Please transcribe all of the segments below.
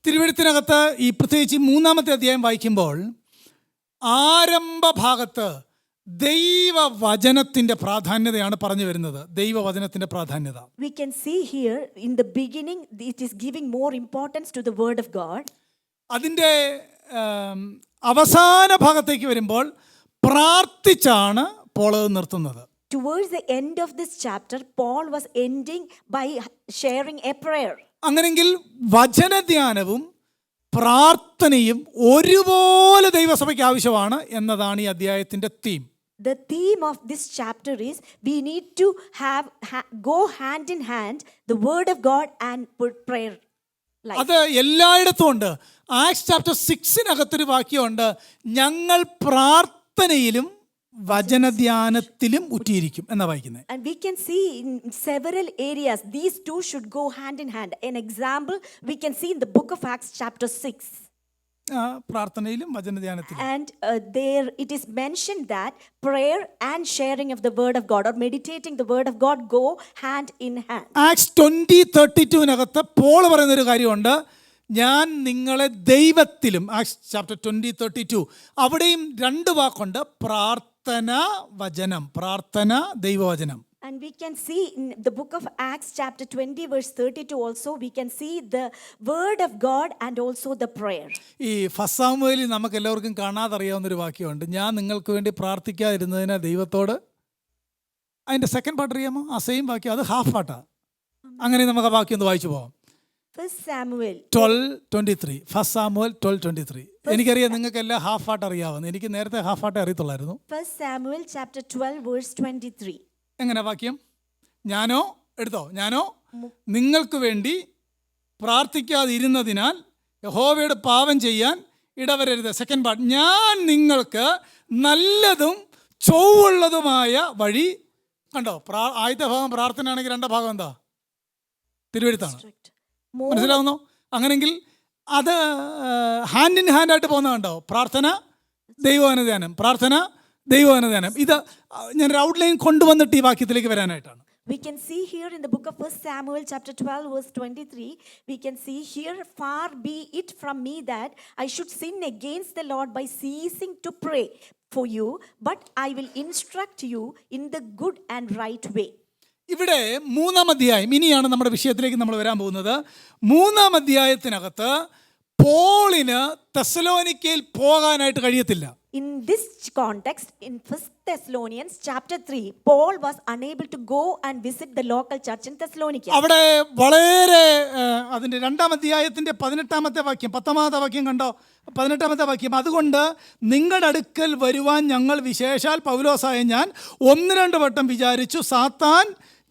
തിരുവെഴുത്തിനകത്ത് ഈ പ്രത്യേകിച്ച് മൂന്നാമത്തെ അധ്യായം വായിക്കുമ്പോൾ ആരംഭ ഭാഗത്ത് ദൈവവചനത്തിന്റെ പ്രാധാന്യതയാണ് പറഞ്ഞു വരുന്നത്. ദൈവവചനത്തിന്റെ പ്രാധാന്യത We can see here in the beginning it is giving more importance to the word of God. അതിൻ്റെ അവസാന ഭാഗത്തേക്ക് വരുമ്പോൾ പ്രാർത്ഥിച്ചാണ് പോൾ നിർത്തുന്നത്. Towards the end of this chapter, Paul was ending by sharing a prayer. അങ്ങനെങ്കിൽ വചനധ്യാനവും പ്രാർത്ഥനയും ഒരുപോലെ ദൈവസഭയ്ക്ക് ആവശ്യമാണ് എന്നതാണ് ഈ അധ്യായത്തിന്റെ theme. The theme of this chapter is we need to go hand in hand the word of God and put prayer. അത് എല്ലായിടത്തും ഉണ്ട്. ആക്ട്സ് ചാപ്റ്റർ 6 വാക്യമുണ്ട്, ഞങ്ങൾ പ്രാർത്ഥനയിലും വചനധ്യാനത്തിലും ഉറ്റിയിരിക്കും എന്നാ വായിക്കുന്നത്. And we can see in several areas these two should go hand in hand. An example we can see in the book of Acts chapter 6. പ്രാർത്ഥനയിലും വചനധ്യാനത്തിലും. And there it is mentioned that prayer and sharing of the word of God or meditating the word of God go hand in hand. Acts 20:32 Paul പറയുന്നൊരു കാര്യമുണ്ട്, ഞാൻ നിങ്ങളെ ദൈവത്തിലും. Acts chapter 20:32 അവിടെയും രണ്ട് വാക്കുണ്ട്, പ്രാർത്ഥന വചനം, പ്രാർത്ഥന ദൈവവചനം. And we can see in the book of Acts chapter 20 verse 32 also we can see the word of God and also the prayer. ഈ ഫസ്റ്റ് സാമുവേലിൽ നമുക്ക് എല്ലാവർക്കും കാണാതറിയാവുന്നൊരു വാക്യമുണ്ട്, ഞാൻ നിങ്ങൾക്ക് വേണ്ടി പ്രാർത്ഥിക്കാതിരുന്നതിന് ദൈവത്തോട്. അതിൻ്റെ സെക്കൻഡ് പാർട്ട് അറിയാമോ? ആ സെയിം വാക്യം, അത് ഹാഫ് പാർട്ടാ. അങ്ങനെ നമുക്ക് ആ വാക്യം ഒന്ന് വായിച്ചു പോകാം. First Samuel 12:23. First Samuel 12:23. എനിക്കറിയാം നിങ്ങൾക്ക് എല്ലാം ഹാഫ് പാർട്ട് അറിയാവുന്നു. എനിക്ക് നേരത്തെ half part A അറിയത്തുള്ളായിരുന്നു. First Samuel chapter 12 verse 23. എങ്ങനെ വാക്യം? ഞാനോ നിങ്ങൾക്ക് വേണ്ടി പ്രാർത്ഥിക്കാതിരുന്നതിനാൽ യഹോവയോട് പാപം ചെയ്യാൻ ഇടവരരുത്. സെക്കൻഡ് പാർട്ട്, ഞാൻ നിങ്ങൾക്ക് നല്ലതും ചൊവ്വുള്ളതുമായ വഴി. കണ്ടോ, ആദ്യത്തെ ഭാഗം പ്രാർത്ഥന ആണെങ്കിൽ രണ്ടാം ഭാഗം എന്താ? തിരുവെഴുത്താണ്. മനസ്സിലാവുന്നോ? അങ്ങനെങ്കിൽ അത് ഹാൻഡ് ഇൻ ഹാൻഡ് ആയിട്ട് പോകുന്നത് കണ്ടോ? പ്രാർത്ഥന ദൈവവചനധ്യാനം, പ്രാർത്ഥന ദൈവവചനധ്യാനം. ഇത് ഞാനൊരു ഔട്ട്ലൈൻ കൊണ്ടുവന്നിട്ട് ഈ വാക്യത്തിലേക്ക് വരാനായിട്ടാണ്. We can see here in the book of 1 Samuel chapter 12 verse 23, we can see here, far be it from me that I should sin against the Lord by ceasing to pray for you, but I will instruct you in the good and right way. ഇവിടെ മൂന്നാം അധ്യായം, ഇനിയാണ് നമ്മുടെ വിഷയത്തിലേക്ക് നമ്മൾ വരാൻ പോകുന്നത്. മൂന്നാം അധ്യായത്തിനകത്ത് പോളിന് തെസ്സലോനിക്കയിൽ പോകാനായിട്ട് കഴിയത്തില്ല. In this context, in 1 Thessalonians chapter 3, Paul was unable to go and visit the local church in Thessalonica. അവിടെ വളരെ അതിൻ്റെ രണ്ടാം അധ്യായത്തിൻ്റെ 18-ാമത്തെ വാക്യം, 10-ാമത്തെ വാക്യം കണ്ടോ? 18-ാമത്തെ വാക്യം, അതുകൊണ്ട് നിങ്ങളുടെ അടുക്കൽ വരുവാൻ ഞങ്ങൾ വിശേഷാൽ പൗലോസായ ഞാൻ 1-2 വട്ടം വിചാരിച്ചു, സാത്താൻ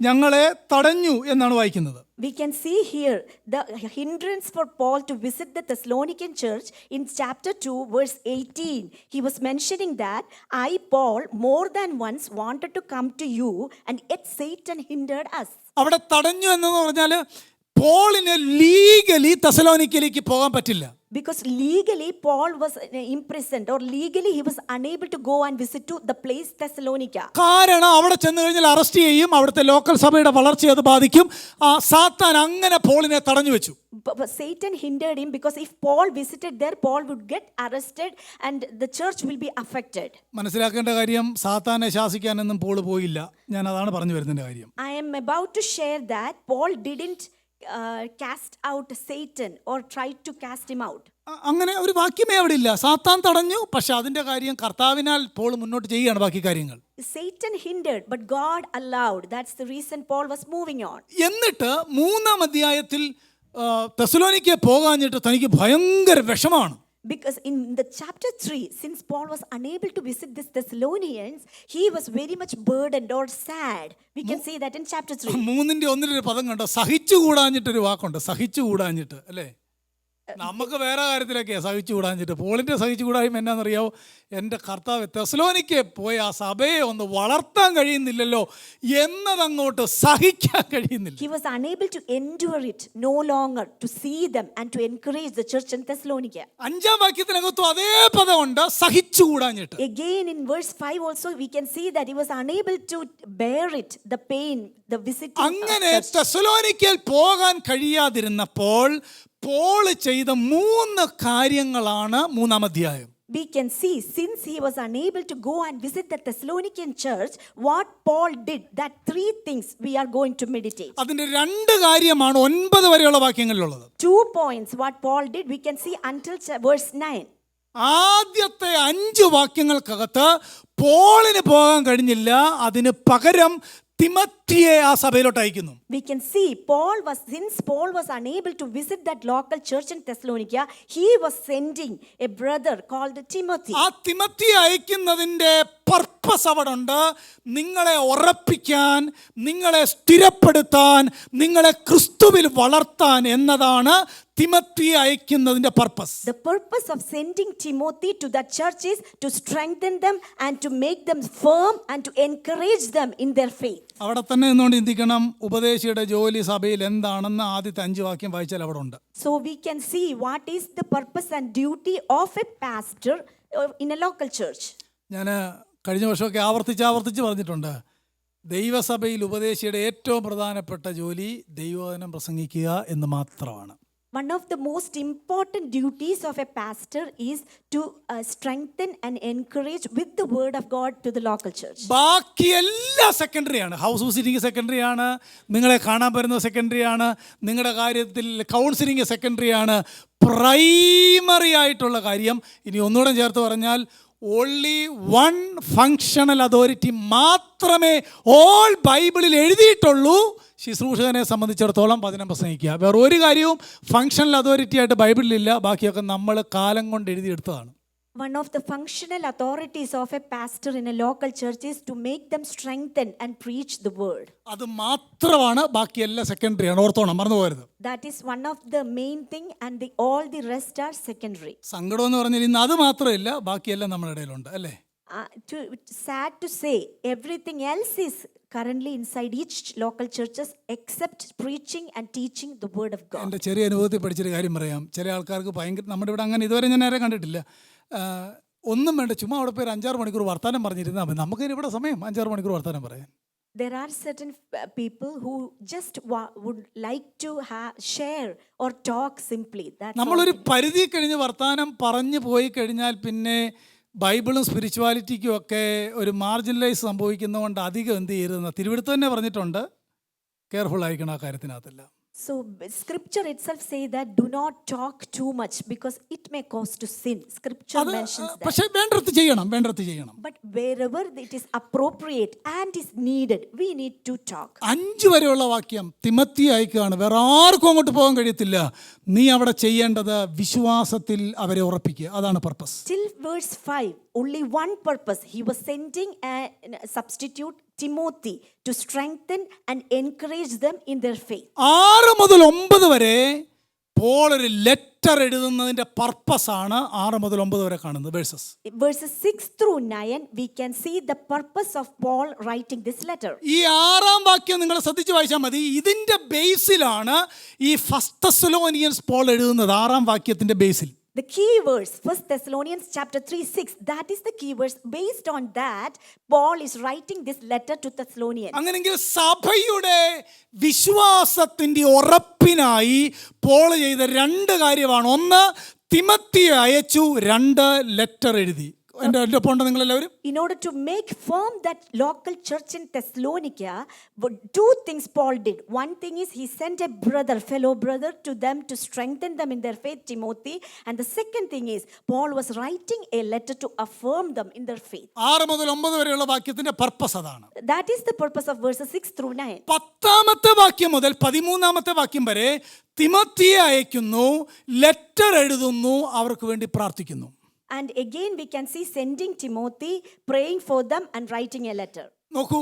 ഞങ്ങളെ തടഞ്ഞു എന്നാണ് വായിക്കുന്നത്. We can see here the hindrance for Paul to visit the Thessalonican church in chapter 2 verse 18. He was mentioning that I, Paul, more than once wanted to come to you and yet Satan hindered us. അവിടെ തടഞ്ഞു എന്ന് പറഞ്ഞാൽ പോളിന് legally തെസ്സലോനിക്കയിലേക്ക് പോകാൻ പറ്റില്ല. Because legally Paul was imprisoned or legally he was unable to go and visit to the place Thessalonica. കാരണം അവിടെ ചെന്ന് കഴിഞ്ഞാൽ അറസ്റ്റ് ചെയ്യും, അവിടുത്തെ ലോക്കൽ സഭയുടെ വളർച്ചയെ അത് ബാധിക്കും. സാത്താൻ അങ്ങനെ പോളിനെ തടഞ്ഞു വെച്ചു. But Satan hindered him because if Paul visited there, Paul would get arrested and the church will be affected. മനസ്സിലാക്കേണ്ട കാര്യം, സാത്താനെ ശാസിക്കാനൊന്നും പോൾ പോയില്ല. ഞാൻ അതാണ് പറഞ്ഞു വരുന്നതിന്റെ കാര്യം. I am about to share that Paul didn't cast out Satan or tried to cast him out. അങ്ങനെ ഒരു വാക്യമേ അവിടെ ഇല്ല. സാത്താൻ തടഞ്ഞു, പക്ഷെ അതിന്റെ കാര്യം കർത്താവിനാൽ പോൾ മുന്നോട്ട് ചെയ്യുകയാണ് ബാക്കി കാര്യങ്ങൾ. Satan hindered but God allowed. That's the reason Paul was moving on. എന്നിട്ട് മൂന്നാം അധ്യായത്തിൽ തെസ്സലോനിക്കയിൽ പോകാഞ്ഞിട്ട് തനിക്ക് ഭയങ്കര വിഷമാണ്. Because in the chapter 3, since Paul was unable to visit the Thessalonians, he was very much burdened or sad. We can see that in chapter 3. 3:1 പദം കണ്ടോ? സഹിച്ചുകൂടാഞ്ഞിട്ടൊരു വാക്കുണ്ട്, സഹിച്ചുകൂടാഞ്ഞിട്ട് അല്ലേ? നമുക്ക് വേറെ കാര്യത്തിലൊക്കെയാണ് സഹിച്ചുകൂടാഞ്ഞിട്ട്. പോളിൻ്റെ സഹിച്ചുകൂടായ്മ എന്നാണെന്നറിയാവോ? എൻ്റെ കർത്താവ് തെസ്സലോനിക്കയിൽ പോയി ആ സഭയെ ഒന്ന് വളർത്താൻ കഴിയുന്നില്ലല്ലോ എന്നതങ്ങോട്ട് സഹിക്കാൻ കഴിയുന്നില്ല. He was unable to endure it no longer, to see them and to encourage the church in Thessalonica. 5-ാം വാക്യത്തിനകത്തും അതേ പദമുണ്ട്, സഹിച്ചുകൂടാഞ്ഞിട്ട്. Again in verse 5 also we can see that he was unable to bear it, the pain, the visiting. അങ്ങനെ തെസ്സലോനിക്കയിൽ പോകാൻ കഴിയാതിരുന്നപ്പോൾ Paul ചെയ്ത 3 കാര്യങ്ങളാണ് 3-ാം അധ്യായം. We can see, since he was unable to go and visit the Thessalonican church, what Paul did, that 3 things we are going to meditate. അതിന്റെ 2 കാര്യമാണ് 9 വരെയുള്ള വാക്യങ്ങളിലുള്ളത്. 2 points what Paul did, we can see until verse 9. ആദ്യത്തെ 5 വാക്യങ്ങൾക്കകത്ത് പോളിന് പോകാൻ കഴിഞ്ഞില്ല, അതിന് പകരം തിമത്തിയെ ആ സഭയിലോട്ട് അയക്കുന്നു. We can see since Paul was unable to visit that local church in Thessalonica, he was sending a brother called Timothy. ആ തിമത്തിയെ അയക്കുന്നതിൻ്റെ പർപ്പസ് അവിടെ ഉണ്ട്. നിങ്ങളെ ഉറപ്പിക്കാൻ, നിങ്ങളെ സ്ഥിരപ്പെടുത്താൻ, നിങ്ങളെ ക്രിസ്തുവിൽ വളർത്താൻ എന്നതാണ് തിമത്തിയെ അയക്കുന്നതിൻ്റെ purpose. The purpose of sending Timothy to that church is to strengthen them and to make them firm and to encourage them in their faith. അവിടെ തന്നെ നിന്നുകൊണ്ട് ചിന്തിക്കണം, ഉപദേശിയുടെ ജോലി സഭയിൽ എന്താണെന്ന് ആദ്യത്തെ 5 വാക്യം വായിച്ചാൽ അവിടെ ഉണ്ട്. So we can see what is the purpose and duty of a pastor in a local church. ഞാൻ കഴിഞ്ഞ വർഷമൊക്കെ ആവർത്തിച്ച് പറഞ്ഞിട്ടുണ്ട്, ദൈവസഭയിൽ ഉപദേശിയുടെ ഏറ്റവും പ്രധാനപ്പെട്ട ജോലി ദൈവവചനം പ്രസംഗിക്കുക എന്ന് മാത്രമാണ്. One of the most important duties of a pastor is to strengthen and encourage with the word of God to the local church. ബാക്കി എല്ലാം സെക്കൻഡറിയാണ്. ഹൗസ് വിസിറ്റിംഗ് സെക്കൻഡറിയാണ്, നിങ്ങളെ കാണാൻ വരുന്നത് സെക്കൻഡറിയാണ്, നിങ്ങളുടെ കാര്യത്തിൽ കൗൺസിലിംഗ് സെക്കൻഡറിയാണ്. പ്രൈമറി ആയിട്ടുള്ള കാര്യം, ഇനി ഒന്നുകൂടെ ചേർത്ത് പറഞ്ഞാൽ, ഓൺലി 1 ഫങ്ഷണൽ അതോറിറ്റി മാത്രമേ ഓൾ ബൈബിളിൽ എഴുതിയിട്ടുള്ളൂ ശുശ്രൂഷകനെ സംബന്ധിച്ചിടത്തോളം വചനം പ്രസംഗിക്കുക. വേറെ ഒരു കാര്യവും ഫങ്ഷണൽ അതോറിറ്റി ആയിട്ട് ബൈബിളിലില്ല. ബാക്കിയൊക്കെ നമ്മൾ കാലം കൊണ്ട് എഴുതിയെടുത്തതാണ്. One of the functional authorities of a pastor in a local church is to make them strengthen and preach the word. അത് മാത്രമാണ്, ബാക്കിയെല്ലാം സെക്കൻഡറിയാണ്. ഓർത്തോണം, മറന്നു പോകരുത്. That is one of the main thing and all the rest are secondary. സങ്കടം എന്ന് പറഞ്ഞാൽ ഇന്ന് അത് മാത്രമില്ല, ബാക്കിയെല്ലാം നമ്മുടെ ഇടയിലുണ്ട്, അല്ലേ? Sad to say, everything else is currently inside each local churches except preaching and teaching the word of God. എൻ്റെ ചെറിയ അനുഭവത്തിൽ പഠിച്ചൊരു കാര്യം പറയാം. ചില ആൾക്കാർക്ക് ഭയങ്കര, നമ്മുടെ ഇവിടെ അങ്ങനെ ഇതുവരെ ഞാൻ നേരെ കണ്ടിട്ടില്ല, ഒന്നും വേണ്ട, ചുമ്മാ അവിടെ പോയി 5-6 മണിക്കൂർ വർത്താനം പറഞ്ഞിരുന്നാൽ മതി. നമുക്കിനി ഇവിടെ സമയം 5-6 മണിക്കൂർ വർത്താനം പറയാൻ. There are certain people who just would like to share or talk simply. നമ്മളൊരു പരിധി കഴിഞ്ഞ് വർത്താനം പറഞ്ഞു പോയി കഴിഞ്ഞാൽ പിന്നെ ബൈബിളും സ്പിരിച്വാലിറ്റിക്കും ഒക്കെ ഒരു മാർജിനലൈസ് സംഭവിക്കുന്നതുകൊണ്ട് അധികം എന്ത് ചെയ്യരുതെന്ന് തിരുവെടുത്ത് തന്നെ പറഞ്ഞിട്ടുണ്ട്. കെയർഫുൾ ആയിരിക്കണം ആ കാര്യത്തിനകത്തെല്ലാം. So scripture itself say that do not talk too much because it may cause to sin. Scripture mentions that. പക്ഷേ വേണ്ടത് ചെയ്യണം. But wherever it is appropriate and is needed, we need to talk. 5 വരെയുള്ള വാക്യം തിമത്തിയെ അയക്കുകയാണ്. വേറെ ആർക്കും അങ്ങോട്ട് പോകാൻ കഴിയത്തില്ല. നീ അവിടെ ചെയ്യേണ്ടത് വിശ്വാസത്തിൽ അവരെ ഉറപ്പിക്കുക. അതാണ് purpose. Till verse 5, only one purpose. He was sending a substitute Timothy to strengthen and encourage them in their faith. 6 മുതൽ 9 വരെ പോൾ ഒരു ലെറ്റർ എഴുതുന്നതിന്റെ പർപ്പസ് ആണ് 6 മുതൽ 9 വരെ കാണുന്നത്. Verses 6 through 9 we can see the purpose of Paul writing this letter. ഈ 6-ാം വാക്യം നിങ്ങൾ ശ്രദ്ധിച്ച് വായിച്ചാൽ മതി. ഇതിന്റെ ബേസിലാണ് ഈ ഫസ്റ്റ് തെസ്സലോനിയൻസ് പോൾ എഴുതുന്നത്. 6-ാം വാക്യത്തിന്റെ ബേസിൽ The key verse, 1 Thessalonians chapter 3:6, that is the key verse. Based on that, Paul is writing this letter to Thessalonians. അങ്ങനെയെങ്കിൽ സഭയുടെ വിശ്വാസത്തിന്റെ ഉറപ്പിനായി പോൾ ചെയ്ത 2 കാര്യമാണ്. 1, തിമത്തിയെ അയച്ചു, 2 ലെറ്റർ എഴുതി. എൻ്റെ ഒപ്പം ഉണ്ട് നിങ്ങളെല്ലാവരും. In order to make firm that local church in Thessalonica, 2 things Paul did. One thing is he sent a fellow brother to them to strengthen them in their faith, Timothy. And the second thing is Paul was writing a letter to affirm them in their faith. 6 മുതൽ 9 വരെയുള്ള വാക്യത്തിന്റെ purpose അതാണ്. That is the purpose of verses 6 through 9. 10-ാമത്തെ വാക്യം മുതൽ 13-ാമത്തെ വാക്യം വരെ തിമത്തിയെ അയക്കുന്നു, letter എഴുതുന്നു, അവർക്ക് വേണ്ടി പ്രാർത്ഥിക്കുന്നു. And again we can see sending Timothy, praying for them and writing a letter. നോക്കൂ,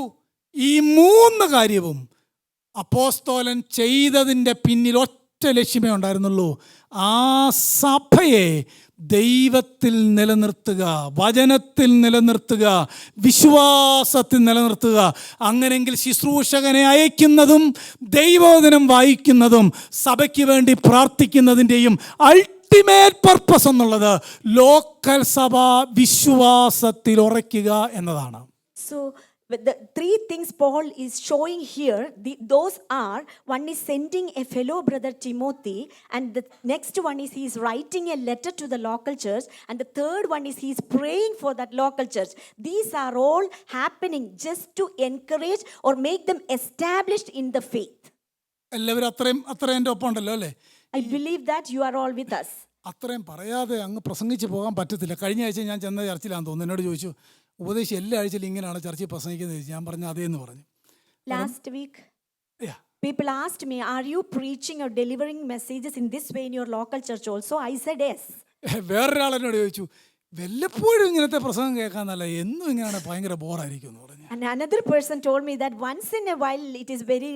ഈ 3 കാര്യവും അപ്പോസ്തലൻ ചെയ്തതിൻ്റെ പിന്നിൽ ഒറ്റ ലക്ഷ്യമേ ഉണ്ടായിരുന്നുള്ളൂ. ആ സഭയെ ദൈവത്തിൽ നിലനിർത്തുക, വചനത്തിൽ നിലനിർത്തുക, വിശ്വാസത്തിൽ നിലനിർത്തുക. അങ്ങനെങ്കിൽ ശുശ്രൂഷകനെ അയക്കുന്നതും ദൈവവചനം വായിക്കുന്നതും സഭയ്ക്ക് വേണ്ടി പ്രാർത്ഥിക്കുന്നതിൻ്റെയും അൾട്ടിമേറ്റ് പർപ്പസ് എന്നുള്ളത് ലോക്കൽ സഭ വിശ്വാസത്തിൽ ഉറയ്ക്കുക എന്നതാണ്. So But the three things Paul is showing here, those are, one is sending a fellow brother Timothy, and the next one is he is writing a letter to the local church, and the third one is he is praying for that local church. These are all happening just to encourage or make them established in the faith. എല്ലാവരും അത്രയും എൻ്റെ ഒപ്പം ഉണ്ടല്ലോ അല്ലേ? I believe that you are all with us. അത്രയും പറയാതെ അങ്ങ് പ്രസംഗിച്ച് പോകാൻ പറ്റത്തില്ല. കഴിഞ്ഞ ആഴ്ച ഞാൻ ചെന്ന ചർച്ചിലാന്ന് തോന്നുന്നു. എന്നോട് ചോദിച്ചു, ഉപദേശം എല്ലാ ആഴ്ചയിലും ഇങ്ങനെയാണ് ചർച്ചയിൽ പ്രസംഗിക്കുന്നത് ചോദിച്ചു. ഞാൻ പറഞ്ഞു അതേന്ന് പറഞ്ഞു. Last week, Yeah. people asked me, are you preaching or delivering messages in this way in your local church also? I said yes. വേറൊരാൾ എന്നോട് ചോദിച്ചു, വല്ലപ്പോഴും ഇങ്ങനത്തെ പ്രസംഗം കേൾക്കാന്നല്ല, എന്നും ഇങ്ങനെയാണ് ഭയങ്കര ബോറായിരിക്കും എന്ന് പറഞ്ഞു. And another person told me that once in a while it is very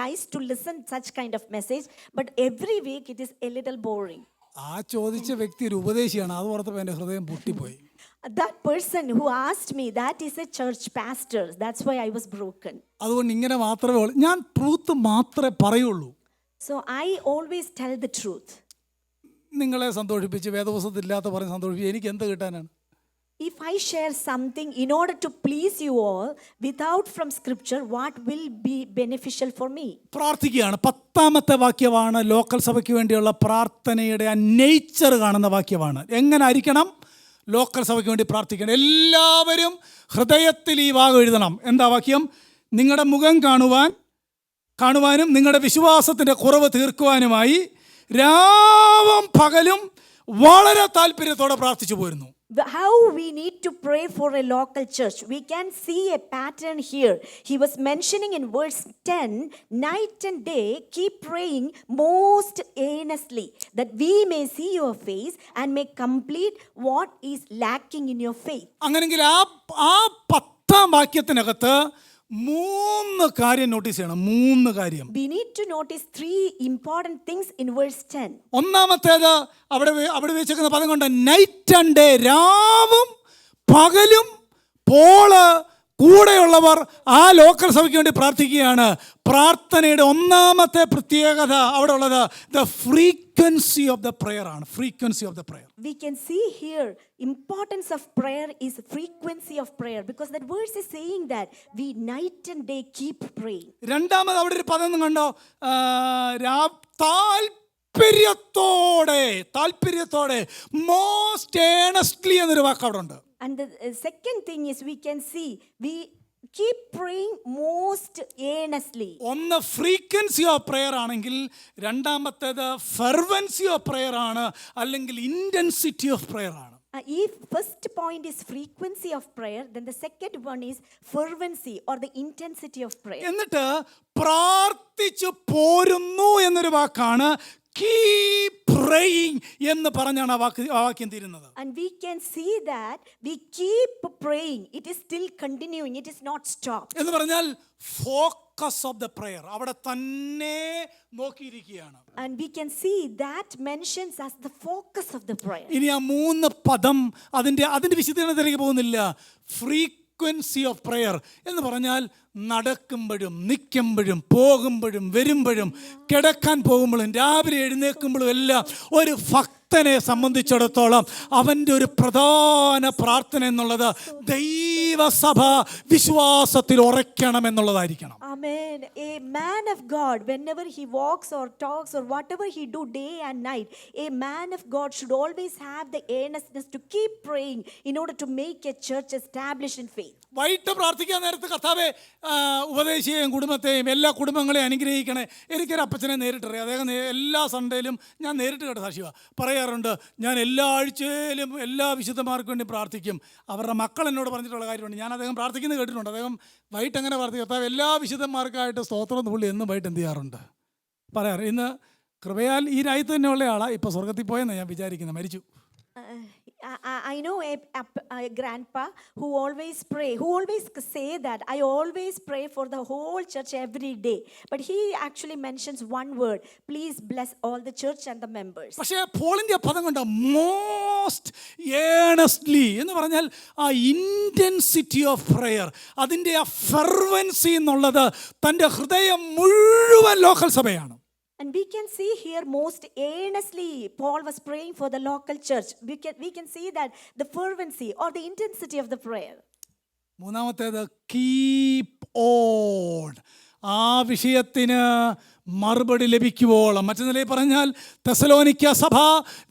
nice to listen such kind of message, but every week it is a little boring. ആ ചോദിച്ച വ്യക്തി ഒരു ഉപദേശിയാണ്. അത് ഓർത്തപ്പോൾ എൻ്റെ ഹൃദയം പൊട്ടിപ്പോയി. That person who asked me, that is a church pastor. That's why I was broken. അതുകൊണ്ട് ഇങ്ങനെ മാത്രമേ ഉള്ളൂ, ഞാൻ ട്രൂത്ത് മാത്രമേ പറയുള്ളൂ. So I always tell the truth. നിങ്ങളെ സന്തോഷിപ്പിച്ച് വേദപുസ്തകത്തില്ലാത്ത പറഞ്ഞ് സന്തോഷിപ്പിച്ച് എനിക്ക് എന്ത് കിട്ടാനാണ്? If I share something in order to please you all without from scripture, what will be beneficial for me? പ്രാർത്ഥിക്കുകയാണ്. 10ാമത്തെ വാക്യമാണ് ലോക്കൽ സഭയ്ക്ക് വേണ്ടിയുള്ള പ്രാർത്ഥനയുടെ ആ നേച്ചർ കാണുന്ന വാക്യമാണ്. എങ്ങനെ ആയിരിക്കണം ലോക്കൽ സഭയ്ക്ക് വേണ്ടി പ്രാർത്ഥിക്കണം? എല്ലാവരും ഹൃദയത്തിൽ ഈ ഭാഗം എഴുതണം. എന്താ വാക്യം? നിങ്ങളുടെ മുഖം കാണുവാനും നിങ്ങളുടെ വിശ്വാസത്തിൻ്റെ കുറവ് തീർക്കുവാനുമായി രാവും പകലും വളരെ താല്പര്യത്തോടെ പ്രാർത്ഥിച്ചു പോരുന്നു. How we need to pray for a local church. We can see a pattern here. He was mentioning in verse 10, night and day keep praying most earnestly, that we may see your face and may complete what is lacking in your faith. അങ്ങനെങ്കിൽ ആ 10ാം വാക്യത്തിനകത്ത് 3 കാര്യം notice ചെയ്യണം. 3 കാര്യം. We need to notice 3 important things in verse 10. ഒന്നാമത്തേത് അവിടെ വെച്ചേക്കുന്ന പദം കൊണ്ട് night and day, രാവും പകലും പോള് കൂടെയുള്ളവർ ആ ലോക്കൽ സഭയ്ക്ക് വേണ്ടി പ്രാർത്ഥിക്കുകയാണ്. പ്രാർത്ഥനയുടെ ഒന്നാമത്തെ പ്രത്യേകത അവിടെ ഉള്ളത് the frequency of the prayer ആണ്. Frequency of the prayer. We can see here importance of prayer is frequency of prayer, because that verse is saying that we night and day keep praying. രണ്ടാമത് അവിടെ ഒരു പദം കണ്ടോ? താല്പര്യത്തോടെ most earnestly എന്നൊരു വാക്ക് അവിടെ ഉണ്ട്. And the second thing is we can see we keep praying most earnestly. ഒന്ന് ഫ്രീക്വൻസി ഓഫ് പ്രെയർ ആണെങ്കിൽ രണ്ടാമത്തേത് ഫെർവൻസി ഓഫ് പ്രെയർ ആണ്, അല്ലെങ്കിൽ ഇന്റൻസിറ്റി ഓഫ് പ്രെയർ ആണ്. If first point is frequency of prayer, then the second one is fervency or the intensity of prayer. എന്നിട്ട് പ്രാർത്ഥിച്ചു പോരുന്നു എന്നൊരു വാക്കാണ് keep praying എന്ന് പറഞ്ഞാണ് ആ വാക്യം തീരുന്നത്. And we can see that we keep praying. It is still continuing. It is not stopped. എന്ന് പറഞ്ഞാൽ ഫോക്കസ് ഓഫ് ദ പ്രെയർ അവിടെ തന്നെ നോക്കിയിരിക്കുകയാണ്. And we can see that mentions as the focus of the prayer. ഇനി ആ 3 പദം അതിന്റെ വിശദീകരണത്തിലേക്ക് പോകുന്നില്ല. Frequency of prayer എന്ന് പറഞ്ഞാൽ നടക്കുമ്പോഴും നിൽക്കുമ്പോഴും പോകുമ്പോഴും വരുമ്പോഴും കിടക്കാൻ പോകുമ്പോഴും രാവിലെ എഴുന്നേൽക്കുമ്പോഴും എല്ലാം ഒരു ഭക്തനെ സംബന്ധിച്ചിടത്തോളം അവൻ്റെ ഒരു പ്രധാന പ്രാർത്ഥന എന്നുള്ളത് ദൈവസഭ വിശ്വാസത്തിൽ ഉറയ്ക്കണം എന്നുള്ളതായിരിക്കണം. Amen. A man of God, whenever he walks or talks or whatever he do day and night, a man of God should always have the earnestness to keep praying in order to make a church established in faith. വൈകിട്ട് പ്രാർത്ഥിക്കാൻ നേരത്ത് കർത്താവേ ഉപദേശിയെയും കുടുംബത്തെയും എല്ലാ കുടുംബങ്ങളെയും അനുഗ്രഹിക്കണേ. എനിക്കൊരു അപ്പച്ചനെ നേരിട്ടറിയാം. അദ്ദേഹം എല്ലാ സൺഡേയിലും ഞാൻ നേരിട്ട് കേട്ട സാക്ഷിയാണ്. പറയാറുണ്ട്, ഞാൻ എല്ലാ ആഴ്ചയിലും എല്ലാ വിശുദ്ധന്മാർക്കും വേണ്ടി പ്രാർത്ഥിക്കും. അവരുടെ മക്കൾ എന്നോട് പറഞ്ഞിട്ടുള്ള കാര്യമുണ്ട്. ഞാൻ അദ്ദേഹം പ്രാർത്ഥിക്കുന്നത് കേട്ടിട്ടുണ്ട്. അദ്ദേഹം വൈകിട്ട് എങ്ങനെ പ്രാർത്ഥിക്കും? കർത്താവ് എല്ലാ വിശുദ്ധന്മാർക്കായിട്ട് സ്തോത്രം പുള്ളി എന്നും വൈകിട്ട് എന്ത് ചെയ്യാറുണ്ട് പറയാറ്. ഇന്ന് കൃപയാൽ ഈ രാജ്യത്ത് തന്നെയുള്ള ആളാണ്. ഇപ്പോൾ സ്വർഗത്തിൽ പോയെന്ന് ഞാൻ വിചാരിക്കുന്നത്, മരിച്ചു. I know a grandpa who always say that I always pray for the whole church every day, but he actually mentions one word: please bless all the church and the members. പക്ഷേ പോളിൻ്റെ പദം കൊണ്ട് most earnestly എന്ന് പറഞ്ഞാൽ ആ intensity of prayer, അതിൻ്റെ ആ ഫെർവൻസി എന്നുള്ളത് തൻ്റെ ഹൃദയം മുഴുവൻ ലോക്കൽ സഭയാണ്. And we can see here most earnestly Paul was praying for the local church. We can see that the fervency or the intensity of the prayer. മൂന്നാമത്തേത് കീപ് ഓൺ. ആ വിഷയത്തിന് മറുപടി ലഭിക്കുവോളം, മറ്റു നിലയിൽ പറഞ്ഞാൽ തെസലോനിക്ക സഭ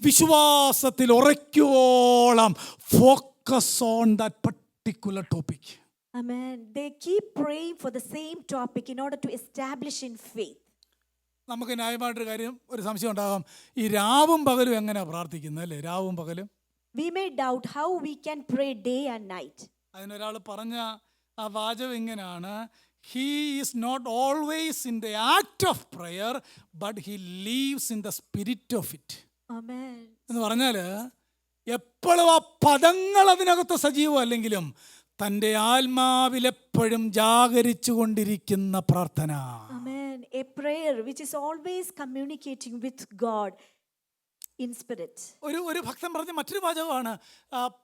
വിശ്വാസത്തിൽ ഉറയ്ക്കുവോളം focus on that particular topic. Amen. They keep praying for the same topic in order to establish in faith. നമുക്ക് ന്യായമായിട്ടൊരു കാര്യം, ഒരു സംശയം ഉണ്ടാകാം, ഈ രാവും പകലും എങ്ങനെയാണ് പ്രാർത്ഥിക്കുന്നത് അല്ലേ? രാവും പകലും We may doubt how we can pray day and night. അതിനൊരാൾ പറഞ്ഞ ആ വാചകം ഇങ്ങനെയാണ്: he is not always in the act of prayer but he lives in the spirit of it. Amen. എന്ന് പറഞ്ഞാൽ എപ്പോഴും ആ പദങ്ങൾ അതിനകത്ത് സജീവമല്ലെങ്കിലും തൻ്റെ ആത്മാവിലെപ്പോഴും ജാഗരിച്ചു കൊണ്ടിരിക്കുന്ന പ്രാർത്ഥന. Amen. A prayer which is always communicating with God in spirit. ഒരു ഭക്തൻ പറഞ്ഞ മറ്റൊരു വാചകമാണ്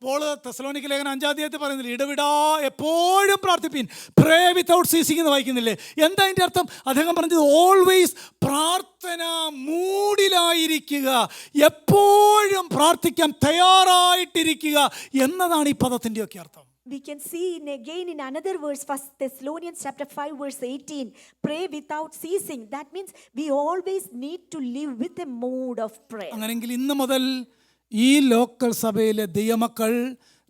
പോള് തെസ്സലോനിക്ക ലേഖനം 5-ാം അധ്യായത്തിൽ പറയുന്നില്ലേ, ഇടവിടാ എപ്പോഴും പ്രാർത്ഥിപ്പീൻ, പ്രേ വിത്തൗട്ട് സീസിംഗ് എന്ന് വായിക്കുന്നില്ലേ? എന്താ അതിൻ്റെ അർത്ഥം? അദ്ദേഹം പറഞ്ഞത് ഓൾവേസ് പ്രാർത്ഥന മൂഡിലായിരിക്കുക, എപ്പോഴും പ്രാർത്ഥിക്കാൻ തയ്യാറായിട്ടിരിക്കുക എന്നതാണ് ഈ പദത്തിൻ്റെയൊക്കെ അർത്ഥം. We can see again in another verse, 1 Thessalonians chapter 5 verse 18, pray without ceasing. That means we always need to live with a mood of prayer. അങ്ങനെയെങ്കിൽ ഇന്ന് മുതൽ ഈ ലോക്കൽ സഭയിലെ ദൈവമക്കൾ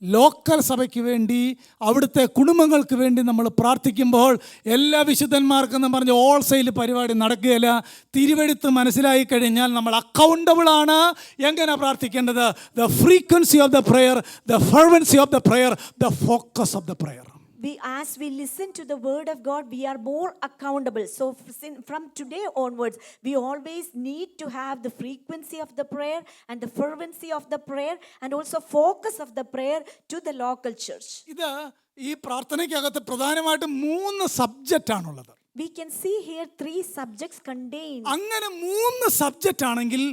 ലോക്കൽ സഭയ്ക്ക് വേണ്ടി, അവിടുത്തെ കുടുംബങ്ങൾക്ക് വേണ്ടി നമ്മൾ പ്രാർത്ഥിക്കുമ്പോൾ എല്ലാ വിശുദ്ധന്മാർക്കെന്ന് പറഞ്ഞ് ഓൾസെയിൽ പരിപാടി നടക്കുകയില്ല. തിരുവെഴുത്ത് മനസ്സിലായി കഴിഞ്ഞാൽ നമ്മൾ അക്കൗണ്ടബിൾ ആണ്. എങ്ങനെ പ്രാർത്ഥിക്കേണ്ടത്? The frequency of the prayer, the fervency of the prayer, the focus of the prayer. As we listen to the word of God, we are more accountable. So from today onwards, we always need to have the frequency of the prayer and the fervency of the prayer and also focus of the prayer to the local church. ഇത് ഈ പ്രാർത്ഥനയ്ക്കകത്ത് പ്രധാനമായിട്ടും 3 subject ആണുള്ളത്. We can see here 3 subjects contained. അങ്ങനെ 3 subject ആണെങ്കിൽ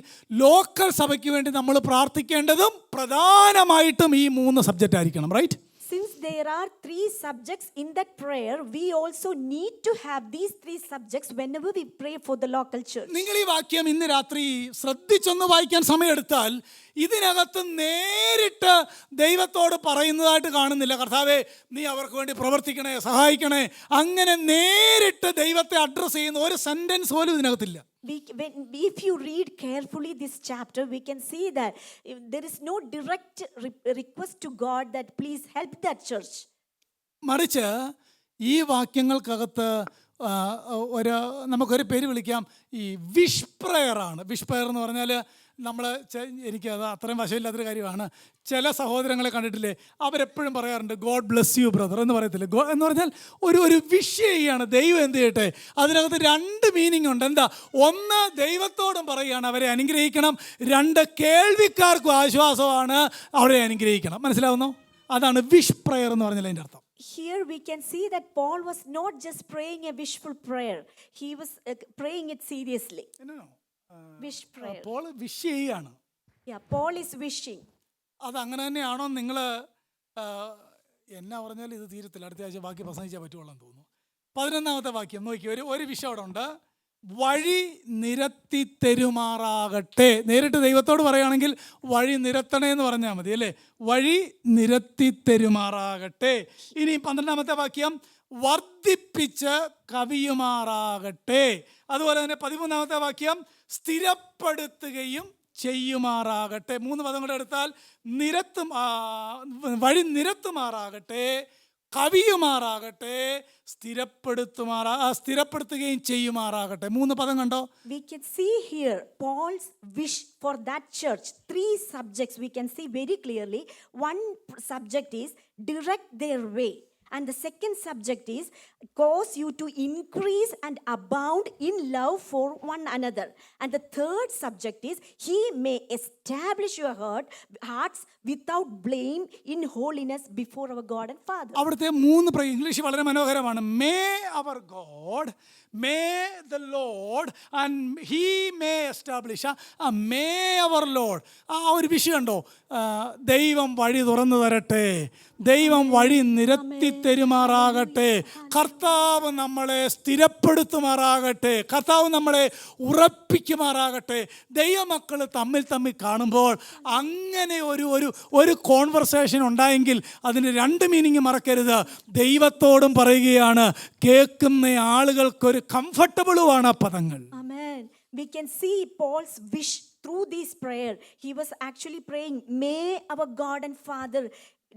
local സഭയ്ക്ക് വേണ്ടി നമ്മൾ പ്രാർത്ഥിക്കേണ്ടതും പ്രധാനമായിട്ടും ഈ 3 സബ്ജക്റ്റ് ആയിരിക്കണം, right? Since there are 3 subjects in that prayer, we also need to have these 3 subjects whenever we pray for the local church. നിങ്ങൾ ഈ വാക്യം ഇന്ന് രാത്രി ശ്രദ്ധിച്ചൊന്ന് വായിക്കാൻ സമയമെടുത്താൽ ഇതിനകത്ത് നേരിട്ട് ദൈവത്തോട് പറയുന്നതായിട്ട് കാണുന്നില്ല, കർത്താവേ നീ അവർക്ക് വേണ്ടി പ്രവർത്തിക്കണേ, സഹായിക്കണേ. അങ്ങനെ നേരിട്ട് ദൈവത്തെ അഡ്രസ്സ് ചെയ്യുന്ന ഒരു സെന്റൻസ് പോലും ഇതിനകത്തില്ല. If you read carefully this chapter, we can see that there is no direct request to God that please help that church. മറിച്ച് ഈ വാക്യങ്ങൾക്കകത്ത് നമുക്കൊരു പേര് വിളിക്കാം, ഈ വിഷ് പ്രയറാണ്. വിഷ് പ്രയർ എന്ന് പറഞ്ഞാൽ നമ്മൾ, എനിക്കത് അത്രയും വശമില്ലാത്തൊരു കാര്യമാണ്. ചില സഹോദരങ്ങളെ കണ്ടിട്ടില്ലേ, അവരെപ്പോഴും പറയാറുണ്ട് ഗോഡ് ബ്ലെസ് യു ബ്രദർ എന്ന് പറയത്തില്ലേ. എന്ന് പറഞ്ഞാൽ ഒരു വിഷ് ചെയ്യാണ്, ദൈവം എന്ത് ചെയ്യട്ടെ. അതിനകത്ത് 2 മീനിങ് ഉണ്ട്. എന്താ? ഒന്ന്, ദൈവത്തോടും പറയുകയാണ് അവരെ അനുഗ്രഹിക്കണം. 2, കേൾവിക്കാർക്കും ആശ്വാസമാണ്, അവരെ അനുഗ്രഹിക്കണം. മനസ്സിലാവുന്നോ? അതാണ് വിഷ് പ്രയർ എന്ന് പറഞ്ഞാൽ അതിൻ്റെ അർത്ഥം. Here we can see that Paul was not just praying a wishful prayer, he was praying it seriously. Wish prayer. Paul wish ചെയ്യാണ്. Yeah, Paul is wishing. അത് അങ്ങനെ തന്നെയാണോ? നിങ്ങൾ എന്നാ പറഞ്ഞാൽ ഇത് തീരത്തില്ല. അടുത്ത ആഴ്ച ബാക്കി പ്രസംഗിച്ചാൽ പറ്റുള്ളൂ എന്ന് തോന്നുന്നു. 11ാമത്തെ വാക്യം നോക്കി. ഒരു വിഷയം അവിടെ ഉണ്ട്. വഴി നിരത്തി തെരുമാറാകട്ടെ. നേരിട്ട് ദൈവത്തോട് പറയുകയാണെങ്കിൽ വഴി നിരത്തണേ എന്ന് പറഞ്ഞാൽ മതി അല്ലേ? വഴി നിരത്തി തെരുമാറാകട്ടെ. ഇനി 12ാമത്തെ വാക്യം വർദ്ധിപ്പിച്ച് കവിയുമാറാകട്ടെ. അതുപോലെ തന്നെ 13ാമത്തെ വാക്യം സ്ഥിരപ്പെടുത്തുകയും ചെയ്യുമാറാകട്ടെ. 3 പദം കൂടെ എടുത്താൽ വഴി നിരത്തുമാറാകട്ടെ, കവിയുമാറാകട്ടെ, സ്ഥിരപ്പെടുത്തുകയും ചെയ്യുമാറാകട്ടെ. 3 പദം കണ്ടോ? We can see here Paul's wish for that church. 3 subjects we can see very clearly. One subject is direct their way. And the second subject is cause you to increase and abound in love for one another. And the third subject is he may establish your hearts without blame in holiness before our God and Father. അവിടുത്തെ 3 English വളരെ മനോഹരമാണ്. May our God, may the Lord and he may establish. May our Lord. ആ ഒരു വിഷയം ഉണ്ടോ? ദൈവം വഴി തുറന്നു തരട്ടെ, ദൈവം വഴി നിരത്തി തരുമാറാകട്ടെ. കർത്താവ് നമ്മളെ സ്ഥിരപ്പെടുത്തുമാറാകട്ടെ. കർത്താവ് നമ്മളെ ഉറപ്പിക്കുമാറാകട്ടെ. ദൈവമക്കൾ തമ്മിൽ കാണുമ്പോൾ അങ്ങനെ ഒരു കോൺവെർസേഷൻ ഉണ്ടായെങ്കിൽ അതിന് രണ്ട് മീനിങ് മറക്കരുത്. ദൈവത്തോടും പറയുകയാണ്, കേൾക്കുന്ന ആളുകൾക്കൊരു കംഫർട്ടബിളുമാണ് ആ പദങ്ങൾ. Amen. We can see Paul's wish through this prayer. He was actually praying, may our God and Father